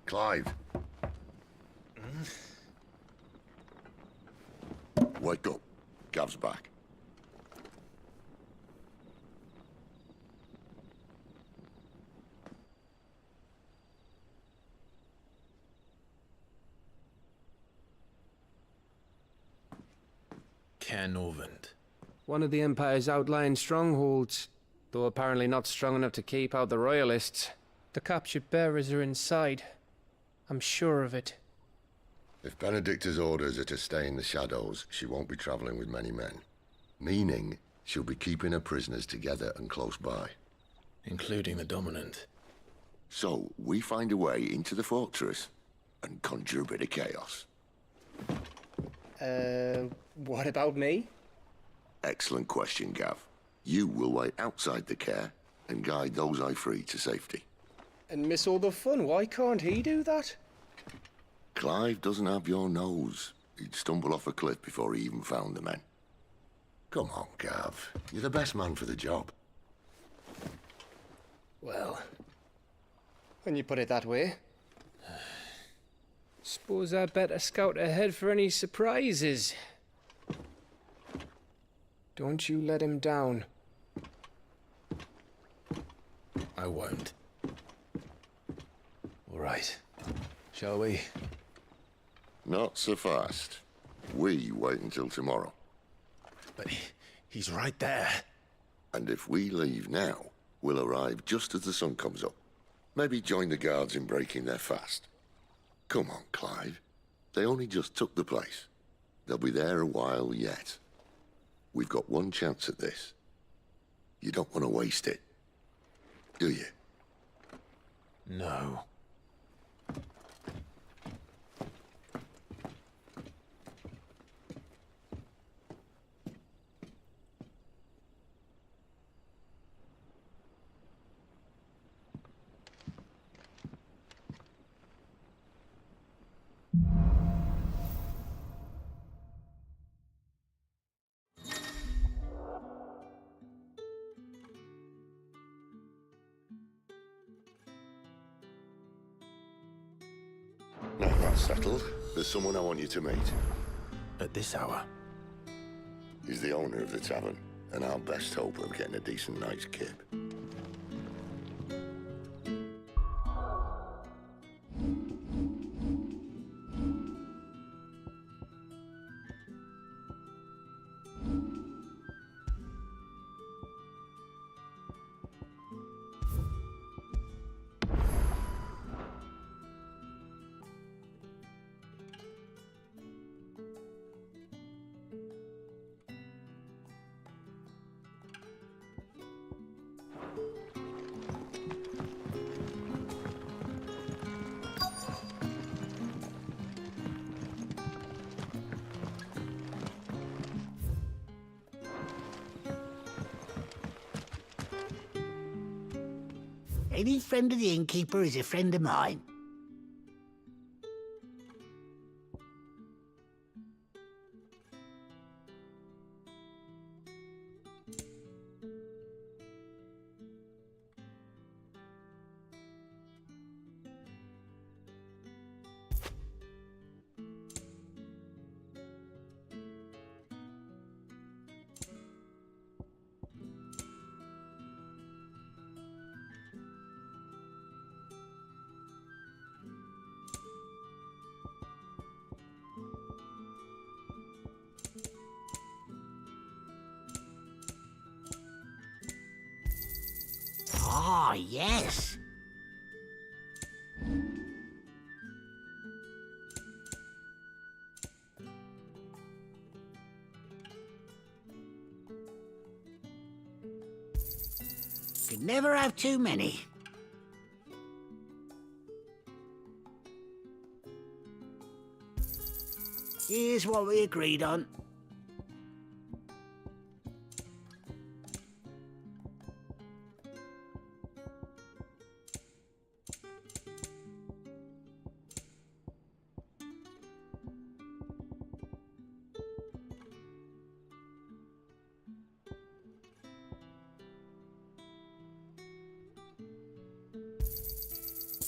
Clive. Wake up. Gav's back. Canovant. One of the Empire's outlying strongholds, though apparently not strong enough to keep out the Royalists. The captured bearers are inside. I'm sure of it. If Benedicta's orders are to stay in the shadows, she won't be traveling with many men. Meaning, she'll be keeping her prisoners together and close by. Including the Dominant. So, we find a way into the fortress and conjure a bit of chaos. What about me? Excellent question, Gav. You will wait outside the care and guide those I free to safety. And miss all the fun. Why can't he do that? Clive doesn't have your nose. He'd stumble off a cliff before he even found the men. Come on, Gav. You're the best man for the job. Well, when you put it that way. Suppose I'd better scout ahead for any surprises. Don't you let him down. I won't. All right. Shall we? Not so fast. We wait until tomorrow. But he's right there. And if we leave now, We'll arrive just as the sun comes up. Maybe join the guards in breaking their fast. Come on, Clive. They only just took the place. They'll be there a while yet. We've got one chance at this. You don't want to waste it, do you? No. Now that's settled, there's someone I want you to meet. At this hour? He's the owner of the tavern, and our best hope of getting a decent night's kip. Any friend of the innkeeper is a friend of mine. Ah, yes. Could never have too many. Here's what we agreed on.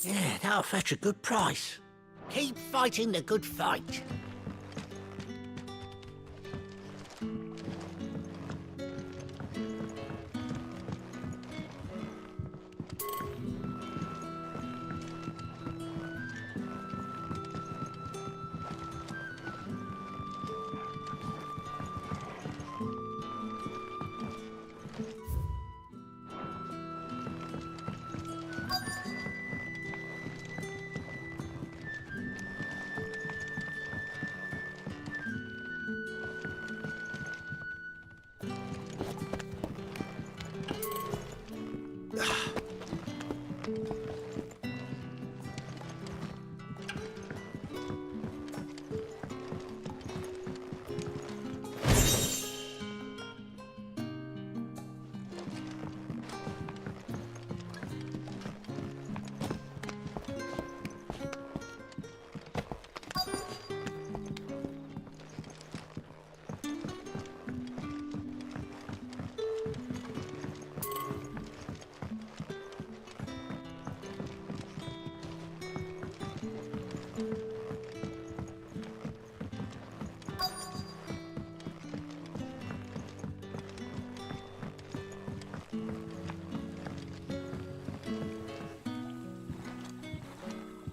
Yeah, that'll fetch a good price. Keep fighting the good fight.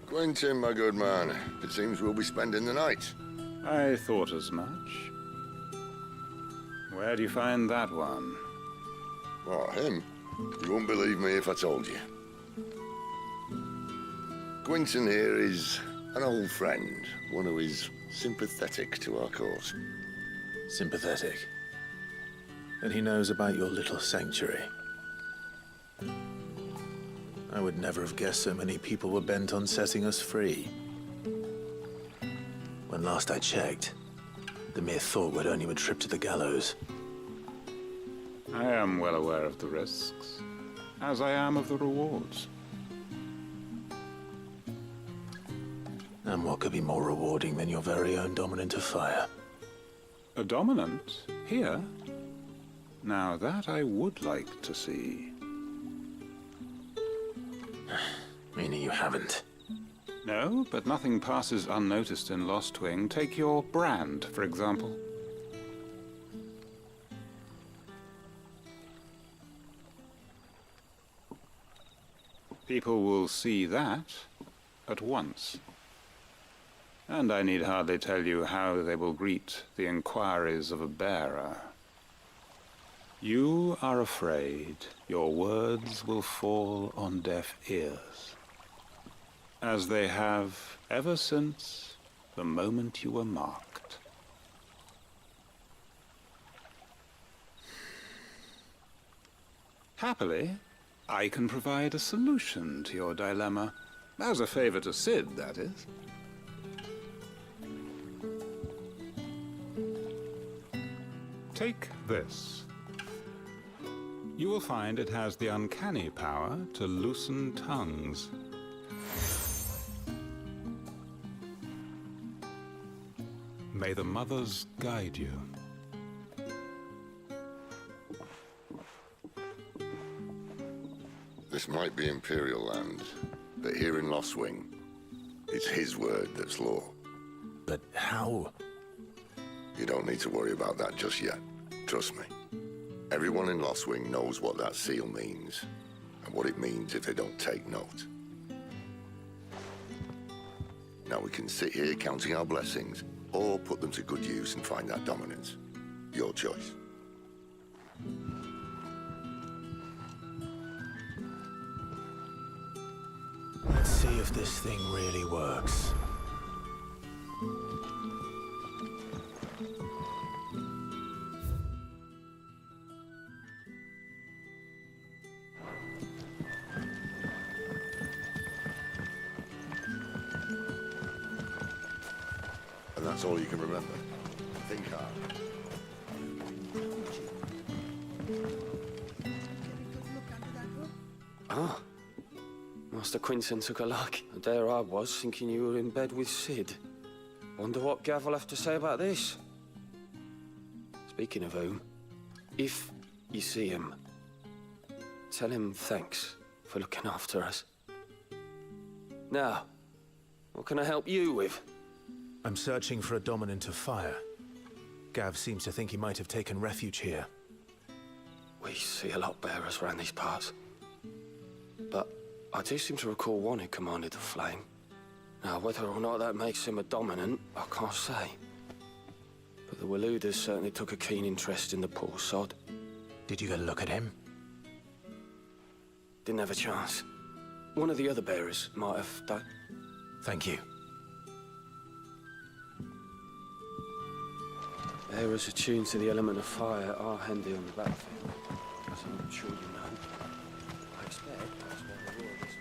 Quentin, my good man, it seems we'll be spending the night. I thought as much. Where do you find that one? What, him? You won't believe me if I told you. Quinton here is an old friend, one who is sympathetic to our cause. Sympathetic? Then he knows about your little sanctuary. I would never have guessed so many people were bent on setting us free. When last I checked, the mere thought would earn you a trip to the gallows. I am well aware of the risks, as I am of the rewards. And what could be more rewarding than your very own dominant of fire? A dominant? Here? Now that I would like to see. Meaning you haven't? No, but nothing passes unnoticed in Lost Wing. Take your brand, for example. People will see that at once. And I need hardly tell you how they will greet the inquiries of a bearer. You are afraid your words will fall on deaf ears, as they have ever since the moment you were marked. Happily, I can provide a solution to your dilemma, as a favor to Sid, that is. Take this. You will find it has the uncanny power to loosen tongues. May the mothers guide you. This might be Imperial land, but here in Lost Wing, it's his word that's law. But how? You don't need to worry about that just yet. Trust me. Everyone in Lost Wing knows what that seal means, and what it means if they don't take note. Now we can sit here counting our blessings, or put them to good use and find that dominance. Your choice. Let's see if this thing really works. And that's all you can remember. Think hard. Ah. Master Quinton took a look. And there I was, thinking you were in bed with Sid. Wonder what Gav will have to say about this. Speaking of whom, if you see him, tell him thanks for looking after us. Now, what can I help you with? I'm searching for a dominant of fire. Gav seems to think he might have taken refuge here. We see a lot bearers around these parts. But I do seem to recall one who commanded the flame. Now, whether or not that makes him a dominant, I can't say. But the Waluders certainly took a keen interest in the poor sod. Did you get a look at him? Didn't have a chance. One of the other bearers might have done. Thank you. Bearers attuned to the element of fire are handy on the battlefield, as I'm sure you know. I expect that's why the Royalists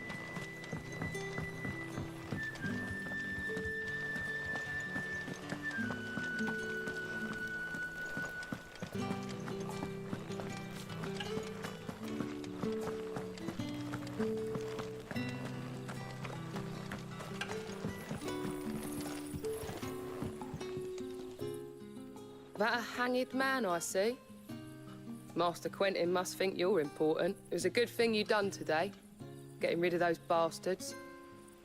That a hanged man, I see. Master Quentin must think you're important. It was a good thing you done today, getting rid of those bastards.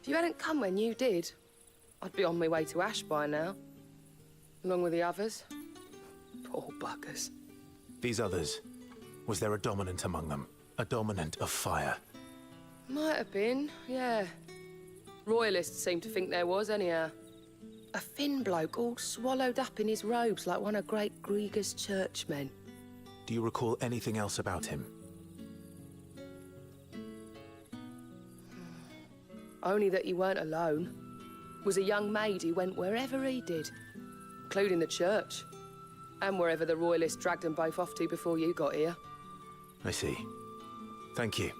If you hadn't come when you did, I'd be on my way to Ash by now, along with the others. Poor buggers. These others, was there a dominant among them? A dominant of fire? Might have been, yeah. Royalists seem to think there was, anyhow. A thin bloke all swallowed up in his robes like one of great Grieger's churchmen. Do you recall anything else about him? Only that he weren't alone. Was a young maid who went wherever he did, including the church, and wherever the royalists dragged them both off to before you got here. I see. Thank you.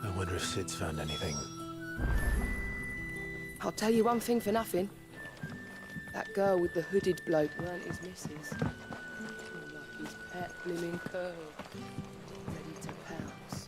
I wonder if Sid's found anything. I'll tell you one thing for nothing. That girl with the hooded bloke weren't his missus. More like his pet blimmin' curl. Ready to pounce.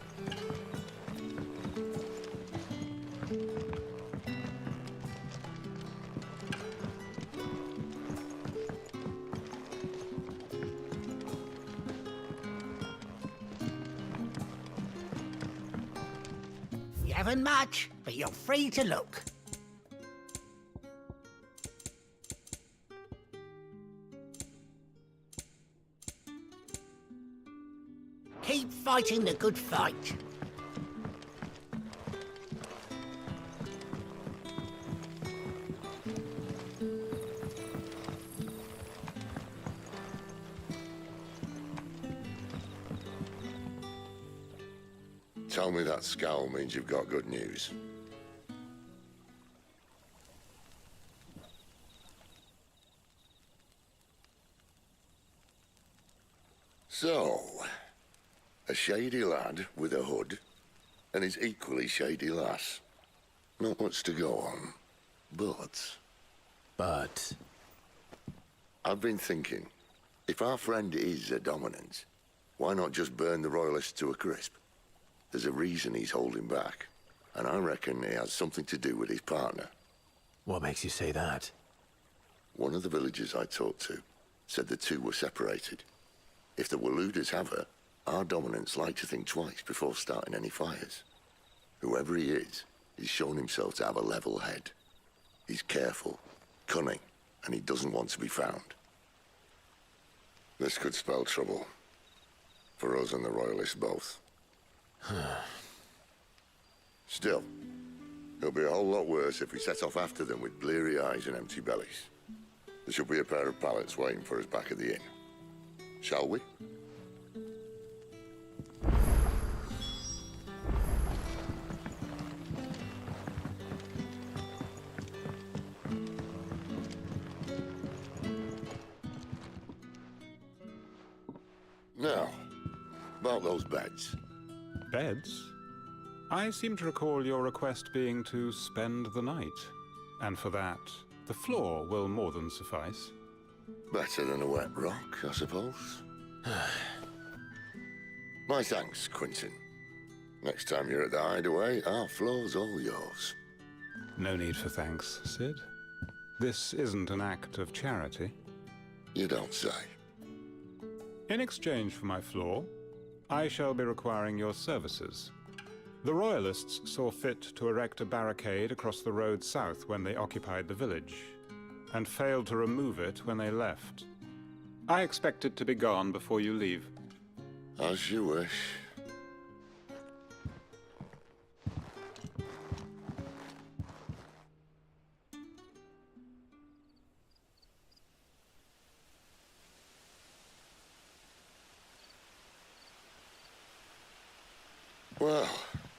You haven't much, but you're free to look. Keep fighting the good fight. Tell me that scowl means you've got good news. So, a shady lad with a hood, and his equally shady lass. Not much to go on, but... I've been thinking, if our friend is a dominant, why not just burn the royalists to a crisp? There's a reason he's holding back, and I reckon it has something to do with his partner. What makes you say that? One of the villagers I talked to said the two were separated. If the Waluders have her, our dominants like to think twice before starting any fires. Whoever he is, he's shown himself to have a level head. He's careful, cunning, and he doesn't want to be found. This could spell trouble. For us and the royalists both. Still, it'll be a whole lot worse if we set off after them with bleary eyes and empty bellies. There should be a pair of pallets waiting for us back at the inn. Shall we? Now, about those beds. Beds? I seem to recall your request being to spend the night. And for that, the floor will more than suffice. Better than a wet rock, I suppose. My thanks, Quinton. Next time you're at the hideaway, our floor's all yours. No need for thanks, Sid. This isn't an act of charity. You don't say. In exchange for my floor, I shall be requiring your services. The Royalists saw fit to erect a barricade across the road south when they occupied the village, and failed to remove it when they left. I expect it to be gone before you leave. As you wish. Well,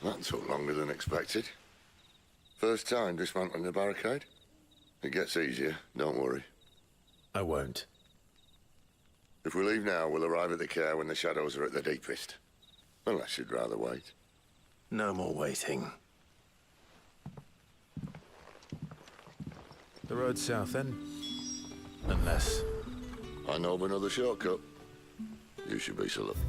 that took longer than expected. First time dismantling the barricade? It gets easier, don't worry. I won't. If we leave now, we'll arrive at the care when the shadows are at their deepest. Unless you'd rather wait. No more waiting. The road south, then? Unless... I know of another shortcut. You should be so lucky.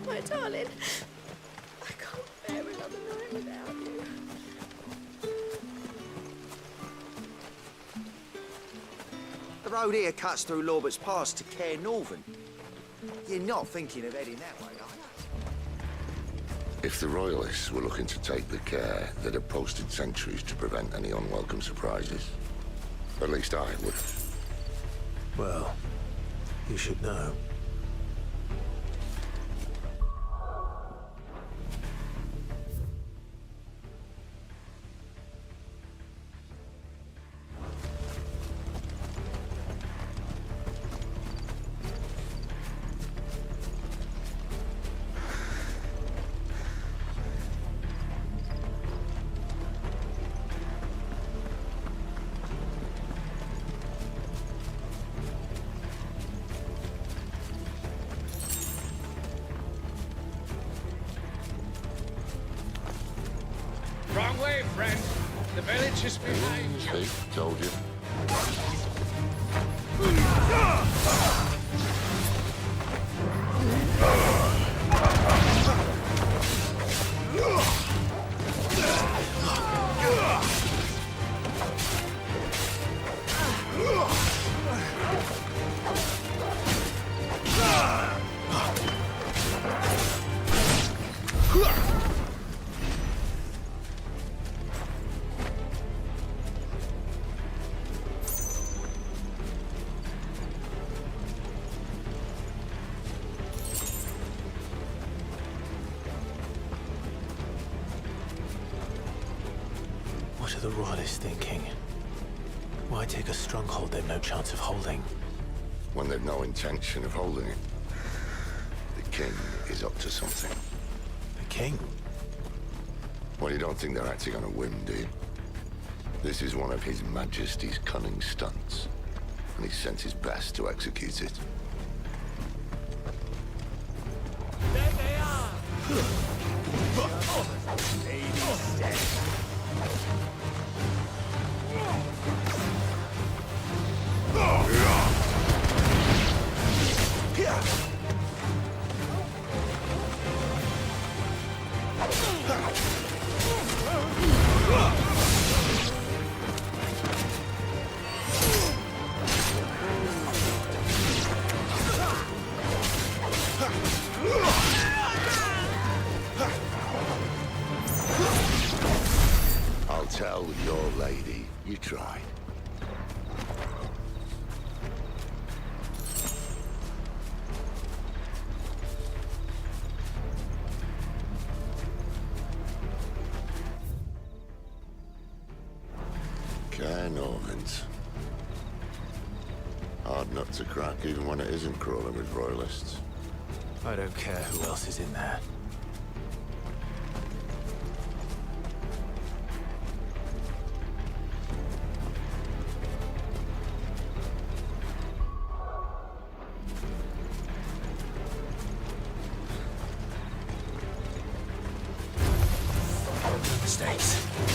My darling, I can't bear another night without you. The road here cuts through Lorbert's Pass to Care Northern. You're not thinking of heading that way, are you? If the Royalists were looking to take the care, they'd have posted sentries to prevent any unwelcome surprises. At least I would. Well, you should know. Wrong way, friend. The village is behind you. See, told you. What are the Royalists thinking? Why take a stronghold they've no chance of holding? When they've no intention of holding it. The king is up to something. The king? Well, you don't think they're acting on a whim, do you? This is one of His Majesty's cunning stunts, and he's sent his best to execute it. There they are! I'll tell your lady you tried. Care Northans. Hard nut to crack, even when it isn't crawling with Royalists. I don't care who else is in there. Mistakes.